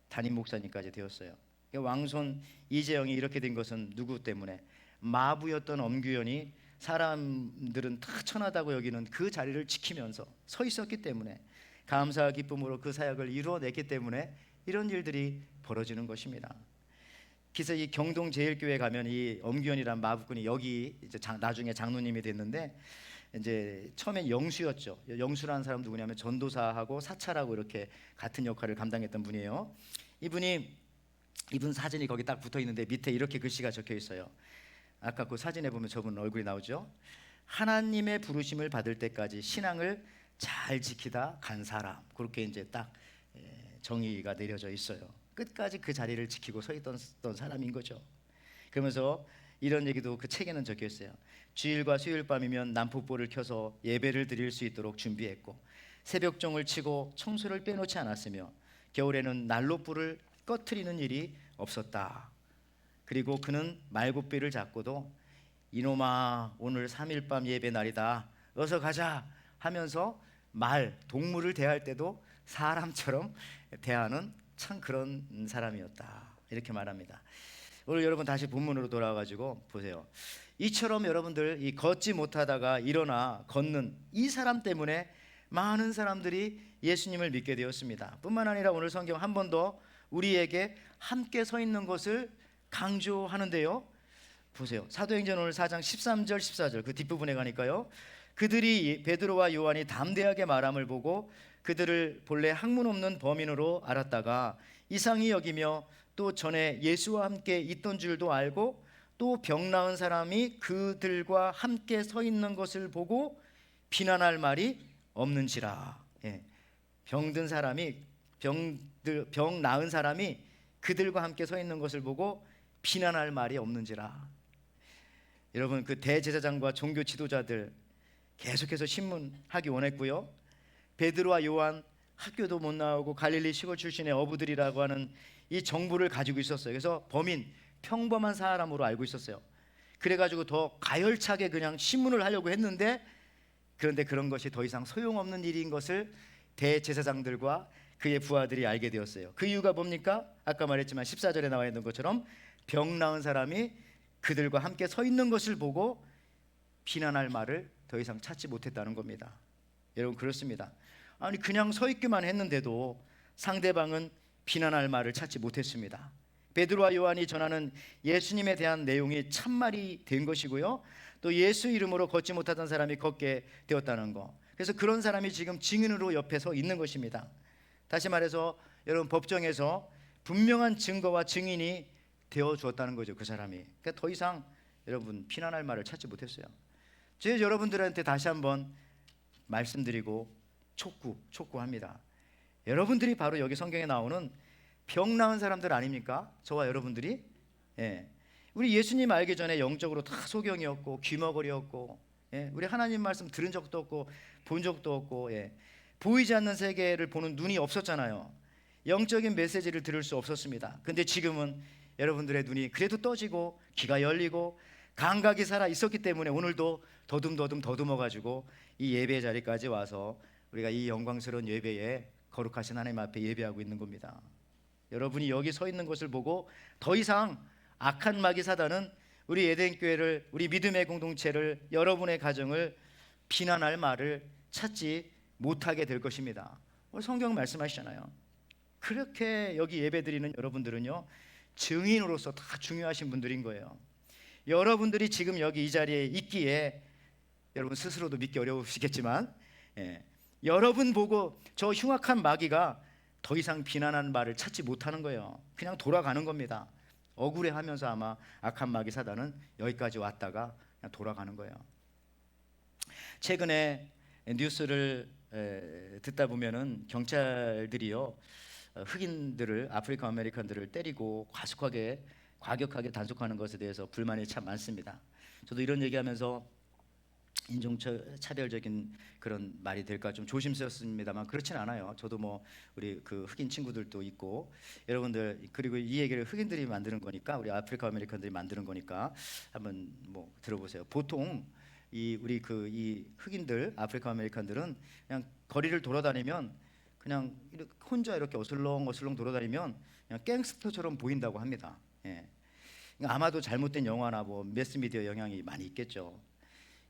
담임 목사님까지 되었어요. 왕손 이재영이 이렇게 된 것은 누구 때문에? 마부였던 엄규현이 사람들은 다 천하다고 여기는 그 자리를 지키면서 서 있었기 때문에, 감사와 기쁨으로 그 사역을 이루어냈기 때문에 이런 일들이 벌어지는 것입니다. 그래서 이 경동 제일교회 가면 이 엄규현이란 마부꾼이 여기 이제 나중에 장로님이 됐는데, 이제 처음엔 영수였죠. 영수라는 사람 누구냐면 전도사하고 사찰하고 이렇게 같은 역할을 감당했던 분이에요. 이분 사진이 거기 딱 붙어 있는데 밑에 이렇게 글씨가 적혀 있어요. 아까 그 사진에 보면 저분 얼굴이 나오죠. 하나님의 부르심을 받을 때까지 신앙을 잘 지키다 간 사람, 그렇게 이제 딱 정의가 내려져 있어요. 끝까지 그 자리를 지키고 서 있던 사람인 거죠. 그러면서 이런 얘기도 그 책에는 적혀 있어요. 주일과 수요일 밤이면 난폭불을 켜서 예배를 드릴 수 있도록 준비했고, 새벽종을 치고 청소를 빼놓지 않았으며, 겨울에는 난로불을 꺼트리는 일이 없었다. 그리고 그는 말굽비를 잡고도 이놈아 오늘 3일 밤 예배 날이다, 어서 가자 하면서 동물을 대할 때도 사람처럼 대하는 참 그런 사람이었다, 이렇게 말합니다. 오늘 여러분 다시 본문으로 돌아와가지고 보세요. 이처럼 여러분들 이 걷지 못하다가 일어나 걷는 이 사람 때문에 많은 사람들이 예수님을 믿게 되었습니다. 뿐만 아니라 오늘 성경 한 번 더 우리에게 함께 서 있는 것을 강조하는데요. 보세요. 사도행전 오늘 4장 13절 14절 그 뒷부분에 가니까요, 그들이 베드로와 요한이 담대하게 말함을 보고 그들을 본래 학문 없는 범인으로 알았다가 이상히 여기며, 또 전에 예수와 함께 있던 줄도 알고, 또 병 나은 사람이 그들과 함께 서 있는 것을 보고 비난할 말이 없는지라. 병든 사람이 병 나은 사람이 그들과 함께 서 있는 것을 보고 비난할 말이 없는지라. 여러분, 그 대제사장과 종교 지도자들 계속해서 신문하기 원했고요. 베드로와 요한 학교도 못 나오고 갈릴리 시골 출신의 어부들이라고 하는 이 정보를 가지고 있었어요. 그래서 범인, 평범한 사람으로 알고 있었어요. 그래가지고 더 가열차게 그냥 신문을 하려고 했는데, 그런데 그런 것이 더 이상 소용없는 일인 것을 대제사장들과 그의 부하들이 알게 되었어요. 그 이유가 뭡니까? 아까 말했지만 14절에 나와 있는 것처럼 병 나은 사람이 그들과 함께 서 있는 것을 보고 비난할 말을 더 이상 찾지 못했다는 겁니다. 여러분, 그렇습니다. 아니, 그냥 서 있기만 했는데도 상대방은 비난할 말을 찾지 못했습니다. 베드로와 요한이 전하는 예수님에 대한 내용이 참말이 된 것이고요, 또 예수 이름으로 걷지 못하던 사람이 걷게 되었다는 거. 그래서 그런 사람이 지금 증인으로 옆에 서 있는 것입니다. 다시 말해서 여러분, 법정에서 분명한 증거와 증인이 되어 주었다는 거죠, 그 사람이. 그러니까 더 이상 여러분 비난할 말을 찾지 못했어요. 제가 여러분들한테 다시 한번 말씀드리고 촉구합니다. 여러분들이 바로 여기 성경에 나오는 병 나은 사람들 아닙니까? 저와 여러분들이. 우리 예수님 알기 전에 영적으로 다 소경이었고 귀머거리였고, 우리 하나님 말씀 들은 적도 없고 본 적도 없고, 보이지 않는 세계를 보는 눈이 없었잖아요. 영적인 메시지를 들을 수 없었습니다. 근데 지금은 여러분들의 눈이 그래도 떠지고 귀가 열리고 감각이 살아 있었기 때문에 오늘도 더듬어가지고 이 예배 자리까지 와서 우리가 이 영광스러운 예배에 거룩하신 하나님 앞에 예배하고 있는 겁니다. 여러분이 여기 서 있는 것을 보고 더 이상 악한 마귀 사단은 우리 에덴교회를, 우리 믿음의 공동체를, 여러분의 가정을 비난할 말을 찾지 못하게 될 것입니다. 오늘 성경 말씀하시잖아요. 그렇게 여기 예배드리는 여러분들은요, 증인으로서 다 중요하신 분들인 거예요. 여러분들이 지금 여기 이 자리에 있기에 여러분 스스로도 믿기 어려우시겠지만, 여러분 보고 저 흉악한 마귀가 더 이상 비난하는 말을 찾지 못하는 거예요. 그냥 돌아가는 겁니다. 억울해하면서 아마 악한 마귀 사단은 여기까지 왔다가 그냥 돌아가는 거예요. 최근에 뉴스를 듣다 보면은 경찰들이요, 흑인들을, 아프리카 아메리칸들을 때리고 과격하게 단속하는 것에 대해서 불만이 참 많습니다. 저도 이런 얘기하면서 인종차별적인 그런 말이 될까 좀 조심스럽습니다만 그렇진 않아요. 저도 뭐 우리 그 흑인 친구들도 있고, 여러분들, 그리고 이 얘기를 흑인들이 만드는 거니까, 우리 아프리카 아메리칸들이 만드는 거니까 한번 뭐 들어보세요. 보통 이 흑인들, 아프리카 아메리칸들은 그냥 거리를 돌아다니면 그냥 혼자 이렇게 어슬렁어슬렁 돌아다니면 그냥 갱스터처럼 보인다고 합니다. 아마도 잘못된 영화나 뭐 매스미디어 영향이 많이 있겠죠.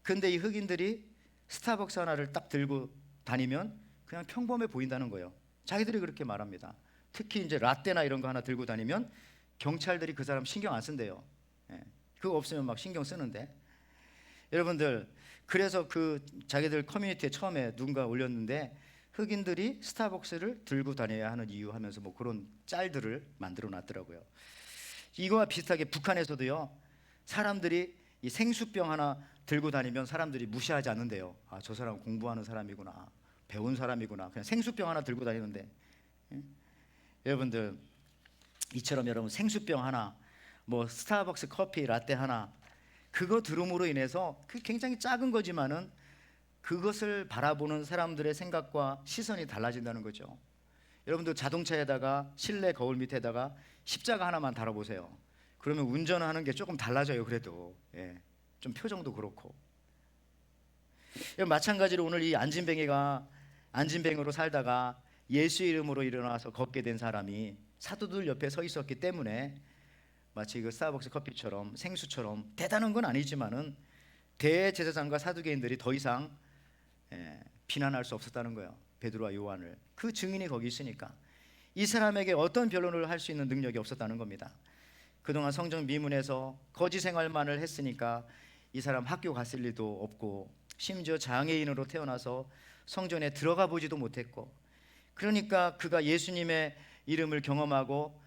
근데 이 흑인들이 스타벅스 하나를 딱 들고 다니면 그냥 평범해 보인다는 거예요. 자기들이 그렇게 말합니다. 특히 이제 라떼나 이런 거 하나 들고 다니면 경찰들이 그 사람 신경 안 쓴대요. 그거 없으면 막 신경 쓰는데. 여러분들, 그래서 그 자기들 커뮤니티에 처음에 누군가 올렸는데, 흑인들이 스타벅스를 들고 다녀야 하는 이유 하면서 뭐 그런 짤들을 만들어 놨더라고요. 이거와 비슷하게 북한에서도요, 사람들이 이 생수병 하나 들고 다니면 사람들이 무시하지 않는데요. 아, 저 사람 공부하는 사람이구나, 배운 사람이구나. 그냥 생수병 하나 들고 다니는데, 예? 여러분들, 이처럼 여러분 생수병 하나, 뭐 스타벅스 커피 라떼 하나, 그거 들음으로 인해서 그 굉장히 작은 거지만은 그것을 바라보는 사람들의 생각과 시선이 달라진다는 거죠. 여러분들 자동차에다가 실내 거울 밑에다가 십자가 하나만 달아보세요. 그러면 운전하는 게 조금 달라져요. 그래도 좀 표정도 그렇고. 마찬가지로 오늘 이 안진뱅이가 안진뱅이로 살다가 예수 이름으로 일어나서 걷게 된 사람이 사도들 옆에 서 있었기 때문에 마치 그 스타벅스 커피처럼 생수처럼 대단한 건 아니지만은 대제사장과 사두개인들이 더 이상 비난할 수 없었다는 거예요. 베드로와 요한을. 그 증인이 거기 있으니까 이 사람에게 어떤 변론을 할 수 있는 능력이 없었다는 겁니다. 그동안 성전 미문에서 거지 생활만을 했으니까 이 사람 학교 갔을 일도 없고 심지어 장애인으로 태어나서 성전에 들어가 보지도 못했고, 그러니까 그가 예수님의 이름을 경험하고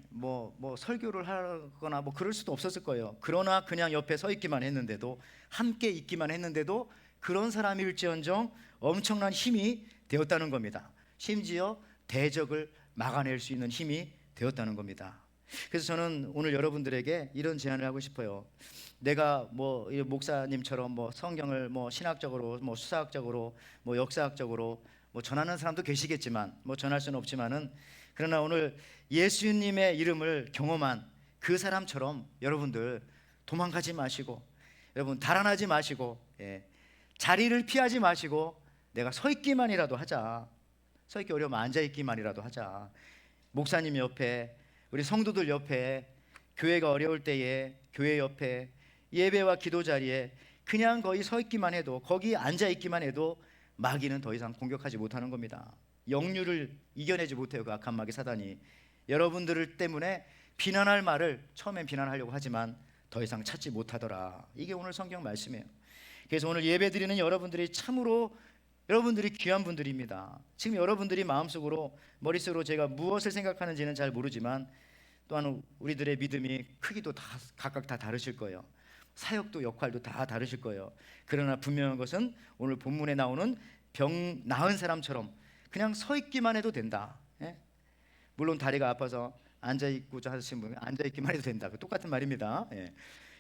뭐 설교를 하거나 뭐 그럴 수도 없었을 거예요. 그러나 그냥 옆에 서 있기만 했는데도, 함께 있기만 했는데도 그런 사람일지언정 엄청난 힘이 되었다는 겁니다. 심지어 대적을 막아낼 수 있는 힘이 되었다는 겁니다. 그래서 저는 오늘 여러분들에게 이런 제안을 하고 싶어요. 내가 뭐 목사님처럼 뭐 성경을 뭐 신학적으로, 뭐 수사학적으로, 뭐 역사학적으로 뭐 전하는 사람도 계시겠지만, 뭐 전할 수는 없지만은, 그러나 오늘 예수님의 이름을 경험한 그 사람처럼 여러분들 도망가지 마시고, 여러분 달아나지 마시고, 자리를 피하지 마시고 내가 서 있기만이라도 하자. 서 있기 어려우면 앉아 있기만이라도 하자. 목사님 옆에, 우리 성도들 옆에, 교회가 어려울 때에 교회 옆에, 예배와 기도 자리에 그냥 거기 서 있기만 해도, 거기 앉아 있기만 해도 마귀는 더 이상 공격하지 못하는 겁니다. 역류를 이겨내지 못해요. 그 악한 마귀 사단이 여러분들을 때문에 비난할 말을 처음엔 비난하려고 하지만 더 이상 찾지 못하더라. 이게 오늘 성경 말씀이에요. 그래서 오늘 예배 드리는 여러분들이 참으로 여러분들이 귀한 분들입니다. 지금 여러분들이 마음속으로, 머릿속으로 제가 무엇을 생각하는지는 잘 모르지만 또한 우리들의 믿음이 크기도 다 각각 다 다르실 거예요. 사역도 역할도 다 다르실 거예요. 그러나 분명한 것은 오늘 본문에 나오는 병 나은 사람처럼 그냥 서 있기만 해도 된다. 물론 다리가 아파서 앉아 있고자 하시는 분은 앉아 있기만 해도 된다. 똑같은 말입니다.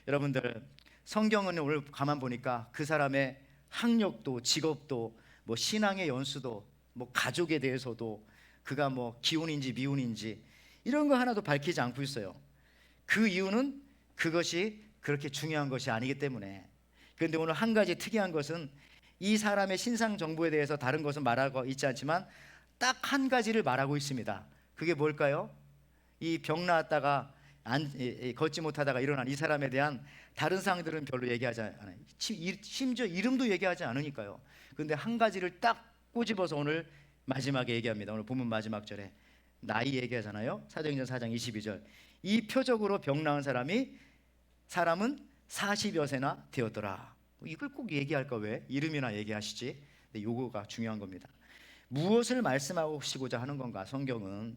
여러분들, 성경은 오늘 가만 보니까 그 사람의 학력도, 직업도, 뭐 신앙의 연수도, 뭐 가족에 대해서도, 그가 뭐 기혼인지 미혼인지 이런 거 하나도 밝히지 않고 있어요. 그 이유는 그것이 그렇게 중요한 것이 아니기 때문에. 그런데 오늘 한 가지 특이한 것은 이 사람의 신상 정보에 대해서 다른 것은 말하고 있지 않지만 딱 한 가지를 말하고 있습니다. 그게 뭘까요? 이 병 나았다가 걷지 못하다가 일어난 이 사람에 대한 다른 사항들은 별로 얘기하지 않아요. 심지어 이름도 얘기하지 않으니까요. 그런데 한 가지를 딱 꼬집어서 오늘 마지막에 얘기합니다. 오늘 본문 마지막 절에 나이 얘기하잖아요. 사도행전 4장 22절. 이 표적으로 병 나은 사람은 40여 세나 되었더라. 이걸 꼭 얘기할까? 왜? 이름이나 얘기하시지. 근데 요거가 중요한 겁니다. 무엇을 말씀하시고자 하는 건가? 성경은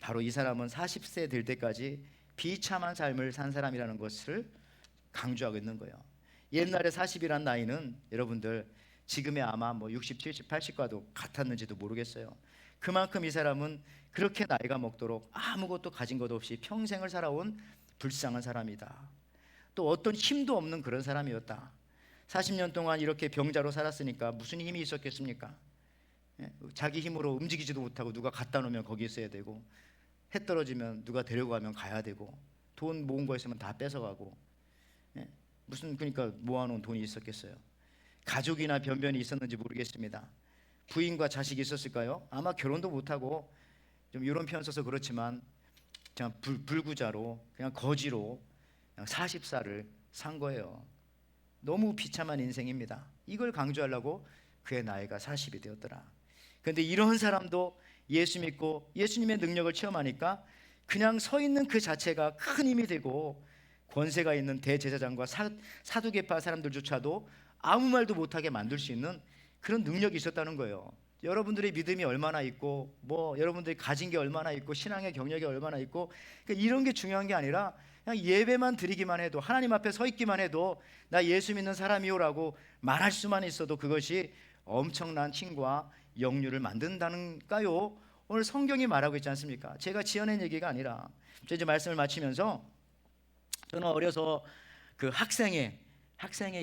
바로 이 사람은 40세 될 때까지 비참한 삶을 산 사람이라는 것을 강조하고 있는 거예요. 옛날에 40이란 나이는 여러분들 지금의 아마 뭐 60, 70, 80과도 같았는지도 모르겠어요. 그만큼 이 사람은 그렇게 나이가 먹도록 아무것도 가진 것 없이 평생을 살아온 불쌍한 사람이다. 또 어떤 힘도 없는 그런 사람이었다. 40년 동안 이렇게 병자로 살았으니까 무슨 힘이 있었겠습니까? 자기 힘으로 움직이지도 못하고 누가 갖다 놓으면 거기 있어야 되고, 해 떨어지면 누가 데려가면 가야 되고, 돈 모은 거 있으면 다 뺏어가고, 무슨 그러니까 모아놓은 돈이 있었겠어요. 가족이나 변변이 있었는지 모르겠습니다. 부인과 자식이 있었을까요? 아마 결혼도 못하고 좀 이런 표현 써서 그렇지만 그냥 불구자로, 그냥 거지로 그냥 40살을 산 거예요. 너무 비참한 인생입니다. 이걸 강조하려고 그의 나이가 40이 되었더라. 그런데 이런 사람도 예수 믿고 예수님의 능력을 체험하니까 그냥 서 있는 그 자체가 큰 힘이 되고, 권세가 있는 대제사장과 사두개파 사람들조차도 아무 말도 못하게 만들 수 있는 그런 능력이 있었다는 거예요. 여러분들의 믿음이 얼마나 있고 뭐 여러분들이 가진 게 얼마나 있고 신앙의 경력이 얼마나 있고 그러니까 이런 게 중요한 게 아니라 그냥 예배만 드리기만 해도 하나님 앞에 서 있기만 해도 나 예수 믿는 사람이요라고 말할 수만 있어도 그것이 엄청난 칭과 영유를 만든다는가요? 오늘 성경이 말하고 있지 않습니까? 제가 지어낸 얘기가 아니라 저 이제 말씀을 마치면서 저는 어려서 그 학생의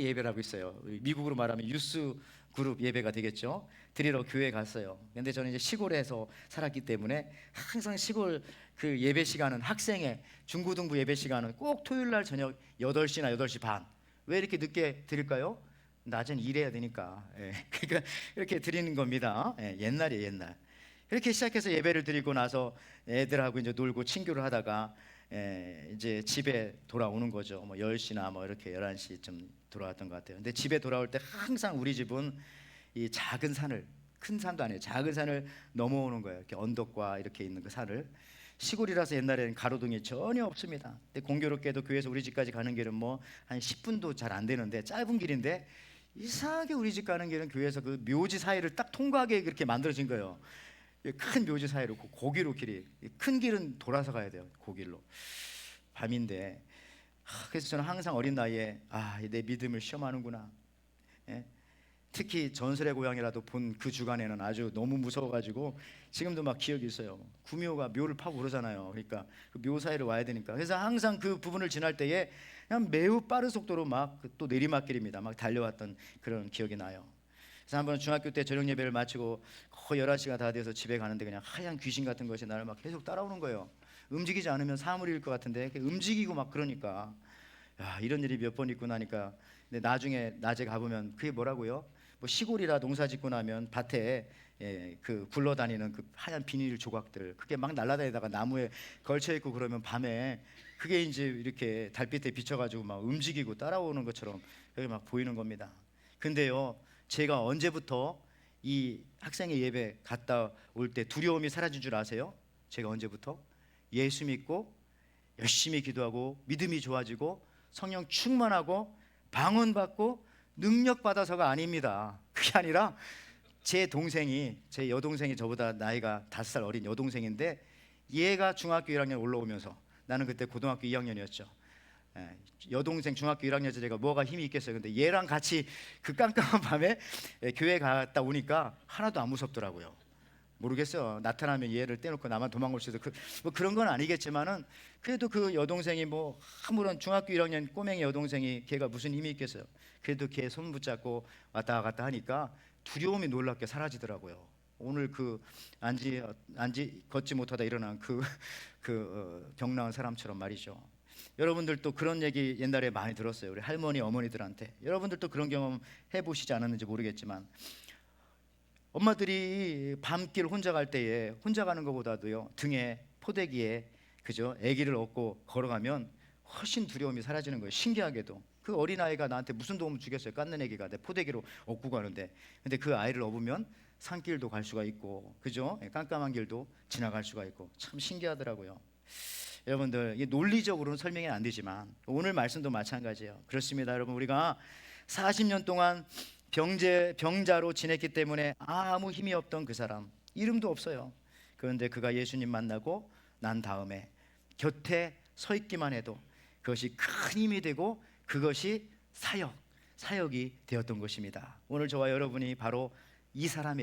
예배라고 있어요. 미국으로 말하면 유스 그룹 예배가 되겠죠. 드리러 교회에 갔어요. 근데 저는 이제 시골에서 살았기 때문에 항상 시골 그 예배 시간은 학생의 중고등부 예배 시간은 꼭 토요일 날 저녁 8시나 8시 반. 왜 이렇게 늦게 드릴까요? 낮엔 일해야 되니까. 예. 그러니까 이렇게 드리는 겁니다. 예. 옛날이에요, 옛날. 이렇게 시작해서 예배를 드리고 나서 애들하고 이제 놀고 친교를 하다가 이제 집에 돌아오는 거죠. 뭐 10시나 뭐 이렇게 11시쯤 돌아왔던 것 같아요. 근데 집에 돌아올 때 항상 우리 집은 이 작은 산을, 큰 산도 아니에요, 작은 산을 넘어오는 거예요. 이렇게 언덕과 이렇게 있는 그 산을. 시골이라서 옛날에는 가로등이 전혀 없습니다. 근데 공교롭게도 교회에서 우리 집까지 가는 길은 뭐 한 10분도 잘 안 되는데 짧은 길인데 이상하게 우리 집 가는 길은 교회에서 그 묘지 사이를 딱 통과하게 그렇게 만들어진 거예요. 큰 묘지 사이로 고기로 길이, 큰 길은 돌아서 가야 돼요. 고길로. 밤인데 그래서 저는 항상 어린 나이에 내 믿음을 시험하는구나. 예? 특히 전설의 고향이라도 본 그 주간에는 아주 너무 무서워가지고 지금도 막 기억이 있어요. 구미호가 묘를 파고 그러잖아요. 그러니까 그 묘 사이로 와야 되니까. 그래서 항상 그 부분을 지날 때에 그냥 매우 빠른 속도로 막 또 내리막길입니다. 막 달려왔던 그런 기억이 나요. 그래서 한번 중학교 때 저녁 예배를 마치고 거의 11시가 다 돼서 집에 가는데 그냥 하얀 귀신 같은 것이 나를 막 계속 따라오는 거예요. 움직이지 않으면 사물일 것 같은데 움직이고 막 그러니까 이런 일이 몇 번 있고 나니까 근데 나중에 낮에 가보면 그게 뭐라고요? 뭐 시골이라 농사 짓고 나면 밭에 그 굴러다니는 그 하얀 비닐 조각들 그게 막 날아다니다가 나무에 걸쳐 있고 그러면 밤에 그게 이제 이렇게 달빛에 비춰가지고 막 움직이고 따라오는 것처럼 여기 막 보이는 겁니다. 근데요, 제가 언제부터 이 학생의 예배 갔다 올 때 두려움이 사라진 줄 아세요? 제가 언제부터? 예수 믿고 열심히 기도하고 믿음이 좋아지고 성령 충만하고 방언받고 능력 받아서가 아닙니다. 그게 아니라 제 여동생이 저보다 나이가 5살 어린 여동생인데 얘가 중학교 1학년 올라오면서 나는 그때 고등학교 2학년이었죠. 여동생 중학교 1학년 때 제가 뭐가 힘이 있겠어요. 근데 얘랑 같이 그 깜깜한 밤에 교회 갔다 오니까 하나도 안 무섭더라고요. 모르겠어요. 나타나면 얘를 떼놓고 나만 도망갈 수도 뭐 그런 건 아니겠지만은 그래도 그 여동생이 뭐 아무런 중학교 1학년 꼬맹이 여동생이 걔가 무슨 힘이 있겠어요. 그래도 걔 손 붙잡고 왔다 갔다 하니까 두려움이 놀랍게 사라지더라고요. 오늘 그 걷지 못하다 일어난 병나은 사람처럼 말이죠. 여러분들도 그런 얘기 옛날에 많이 들었어요. 우리 할머니 어머니들한테. 여러분들도 그런 경험 해보시지 않았는지 모르겠지만 엄마들이 밤길 혼자 갈 때에 혼자 가는 것보다도요 등에 포대기에 그죠 아기를 업고 걸어가면 훨씬 두려움이 사라지는 거예요. 신기하게도 그 어린아이가 나한테 무슨 도움을 주겠어요. 깎는 아기가 내 포대기로 업고 가는데 근데 그 아이를 업으면 산길도 갈 수가 있고 그죠 깜깜한 길도 지나갈 수가 있고 참 신기하더라고요. 여러분들 이게 논리적으로는 설명이 안 되지만 오늘 말씀도 마찬가지예요. 그렇습니다. 여러분 우리가 40년 동안 병자로 지냈기 때문에 아무 힘이 없던 그 사람 이름도 없어요. 그런데 그가 예수님 만나고 난 다음에 곁에 서 있기만 해도 그것이 큰 힘이 되고 그것이 사역이 되었던 것입니다. 오늘 저와 여러분이 바로 이 사람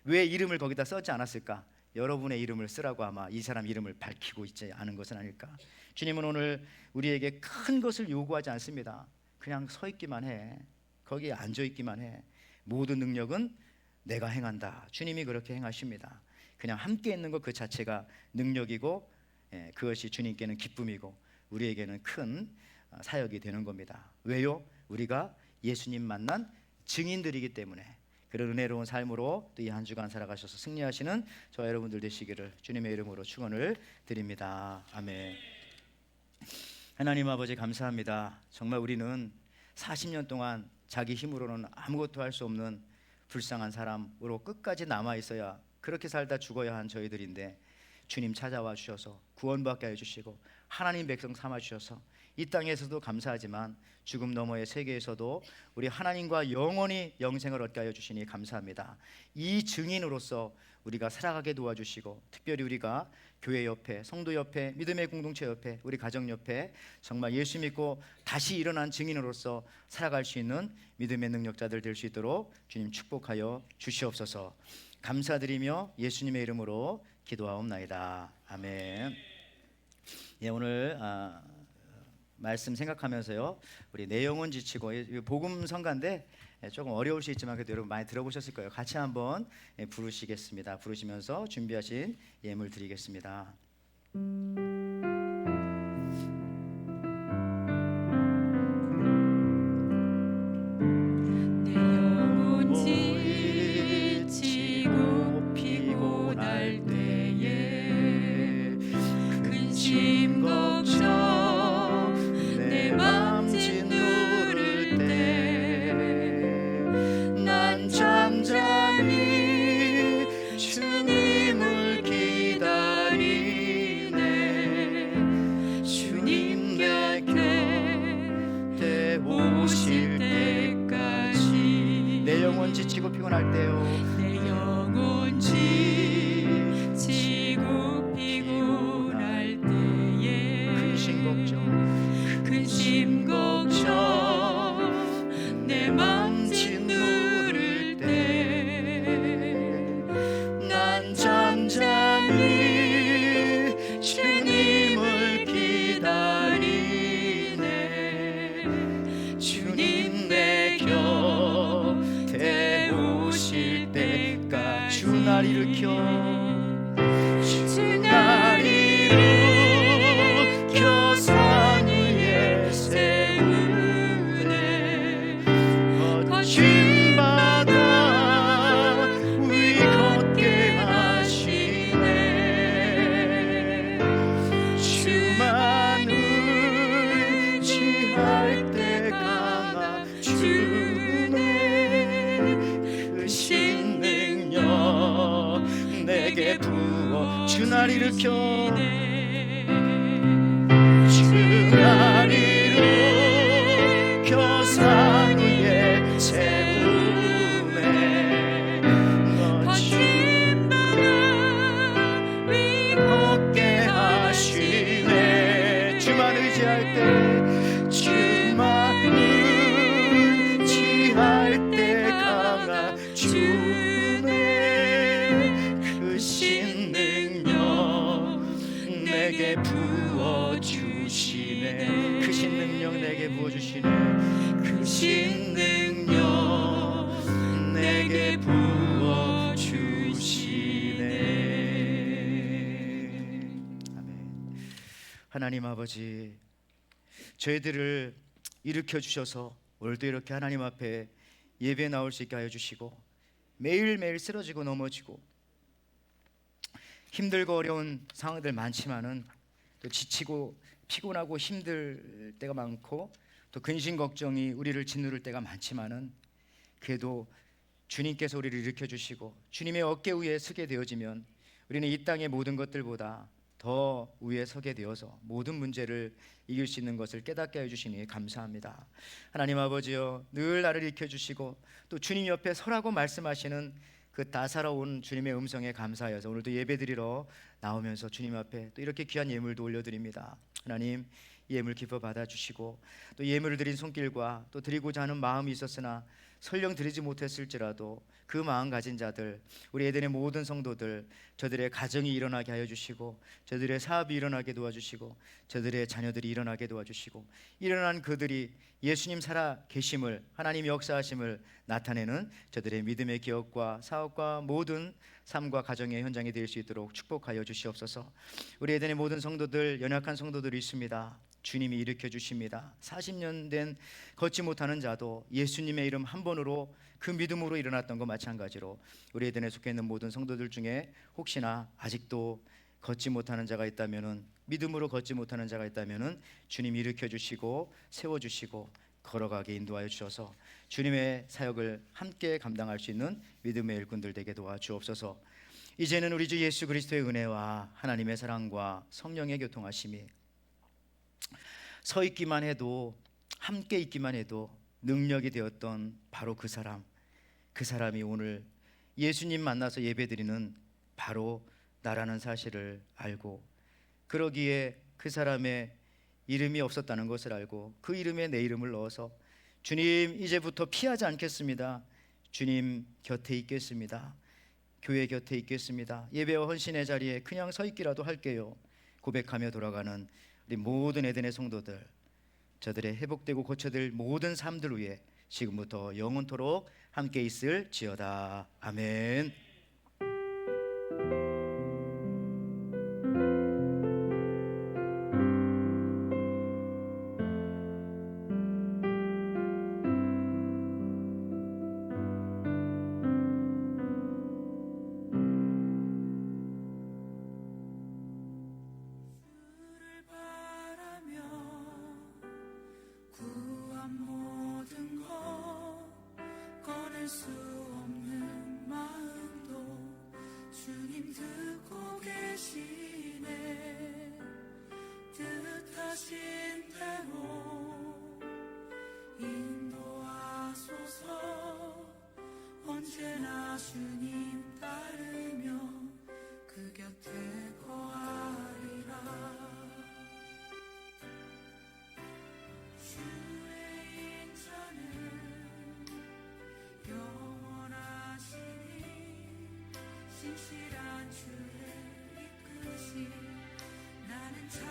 왜 이름을 거기다 썼지 않았을까? 여러분의 이름을 쓰라고 아마 이 사람 이름을 밝히고 있지 않은 것은 아닐까? 주님은 오늘 우리에게 큰 것을 요구하지 않습니다. 그냥 서 있기만 해. 거기에 앉아 있기만 해. 모든 능력은 내가 행한다. 주님이 그렇게 행하십니다. 그냥 함께 있는 것 그 자체가 능력이고 그것이 주님께는 기쁨이고 우리에게는 큰 사역이 되는 겁니다. 왜요? 우리가 예수님 만난 증인들이기 때문에. 그런 은혜로운 삶으로 또 이 한 주간 살아가셔서 승리하시는 저와 여러분들 되시기를 주님의 이름으로 축원을 드립니다. 아멘. 하나님 아버지 감사합니다. 정말 우리는 40년 동안 자기 힘으로는 아무것도 할 수 없는 불쌍한 사람으로 끝까지 남아 있어야 그렇게 살다 죽어야 한 저희들인데 주님 찾아와 주셔서 구원받게 해 주시고 하나님 백성 삼아 주셔서 이 땅에서도 감사하지만 죽음 너머의 세계에서도 우리 하나님과 영원히 영생을 얻게 하여 주시니 감사합니다. 이 증인으로서 우리가 살아가게 도와주시고, 특별히 우리가 교회 옆에, 성도 옆에, 믿음의 공동체 옆에, 우리 가정 옆에 정말 예수 믿고 다시 일어난 증인으로서 살아갈 수 있는 믿음의 능력자들 될 수 있도록 주님 축복하여 주시옵소서. 감사드리며 예수님의 이름으로 기도하옵나이다. 아멘. 예, 오늘 말씀 생각하면서요, 우리 내 영혼 지치고, 복음 성가인데 조금 어려울 수 있지만 그래도 여러분 많이 들어보셨을 거예요. 같이 한번 부르시겠습니다. 부르시면서 준비하신 예물 드리겠습니다. 내 영혼 지치고 피곤할 때에 근심 걱정 내 맘 짓누를 때 난 잠잠히 주님을 기다리네. 주님 곁에 오실 때까지. 내 영혼 지치고 피곤할 때요, 내 영혼 지치고 피곤할 때에 근심 걱정 내 맘 짓누를 때 난 잠잠히 주님을 기다리네. 주님 내 곁에 오실 때까지. 주 날 일으켜, 주 날 일으켜 산 위에 세우네. 거친 바다 위 걷게 하시네. 주만 의지할 때 강한 주네. 그 신능력 내게 부어. 주 날 일으켜, 주 날 일으켜 산 위에 세우네. 거친 바다 위 걷게 하시네. 주만 의지할 때, 주만 의지할 때 강한 주네. 그 신능력 내게 부어주시네. 그 신능력 내게 부어주시네. 그 신능력 내게 부어주시네. 아멘. 하나님 아버지, 저희들을 일으켜 주셔서 오늘도 이렇게 하나님 앞에 예배에 나올 수 있게 하여 주시고, 매일매일 쓰러지고 넘어지고 힘들고 어려운 상황들 많지만은 또 지치고 피곤하고 힘들 때가 많고 또 근심 걱정이 우리를 짓누를 때가 많지만은 그래도 주님께서 우리를 일으켜 주시고 주님의 어깨 위에 서게 되어지면 우리는 이 땅의 모든 것들보다 더 위에 서게 되어서 모든 문제를 이길 수 있는 것을 깨닫게 해주시니 감사합니다. 하나님 아버지여, 늘 나를 일으켜 주시고 또 주님 옆에 서라고 말씀하시는 그 따사로운 주님의 음성에 감사하여서 오늘도 예배드리러 나오면서 주님 앞에 또 이렇게 귀한 예물도 올려드립니다. 하나님, 이 예물 기뻐 받아주시고 또 예물을 드린 손길과 또 드리고자 하는 마음이 있었으나 설령 드리지 못했을지라도 그 마음 가진 자들, 우리 에덴의 모든 성도들, 저들의 가정이 일어나게 하여 주시고 저들의 사업이 일어나게 도와주시고 저들의 자녀들이 일어나게 도와주시고 일어난 그들이 예수님 살아 계심을, 하나님 역사하심을 나타내는 저들의 믿음의 기업과 사업과 모든 삶과 가정의 현장이 될 수 있도록 축복하여 주시옵소서. 우리 에덴의 모든 성도들, 연약한 성도들이 있습니다. 주님이 일으켜 주십니다. 40년 된 걷지 못하는 자도 예수님의 이름 한 번으로 그 믿음으로 일어났던 것 마찬가지로 우리 에덴에 속해 있는 모든 성도들 중에 혹시나 아직도 걷지 못하는 자가 있다면은, 믿음으로 걷지 못하는 자가 있다면은 주님 일으켜 주시고 세워 주시고 걸어가게 인도하여 주셔서 주님의 사역을 함께 감당할 수 있는 믿음의 일꾼들 되게 도와주옵소서. 이제는 우리 주 예수 그리스도의 은혜와 하나님의 사랑과 성령의 교통하심이 서 있기만 해도, 함께 있기만 해도 능력이 되었던 바로 그 사람이 오늘 예수님 만나서 예배드리는 바로 나라는 사실을 알고, 그러기에 그 사람의 이름이 없었다는 것을 알고 그 이름에 내 이름을 넣어서 주님, 이제부터 피하지 않겠습니다. 주님 곁에 있겠습니다. 교회 곁에 있겠습니다. 예배와 헌신의 자리에 그냥 서 있기라도 할게요. 고백하며 돌아가는 우리 모든 에덴의 성도들, 저들의 회복되고 고쳐질 모든 삶들 위해 지금부터 영원토록 함께 있을지어다. 아멘. 주를 바라며 구한 모든 것 꺼낼 수 없는 마음도 주님 듣고 계시네. 뜻하신 대로 인도하소서. 언제나 주님 따르며 그 곁에 거하리라. 주의 인자는 영원하시니 신실한 주의 이끄심 나는 잘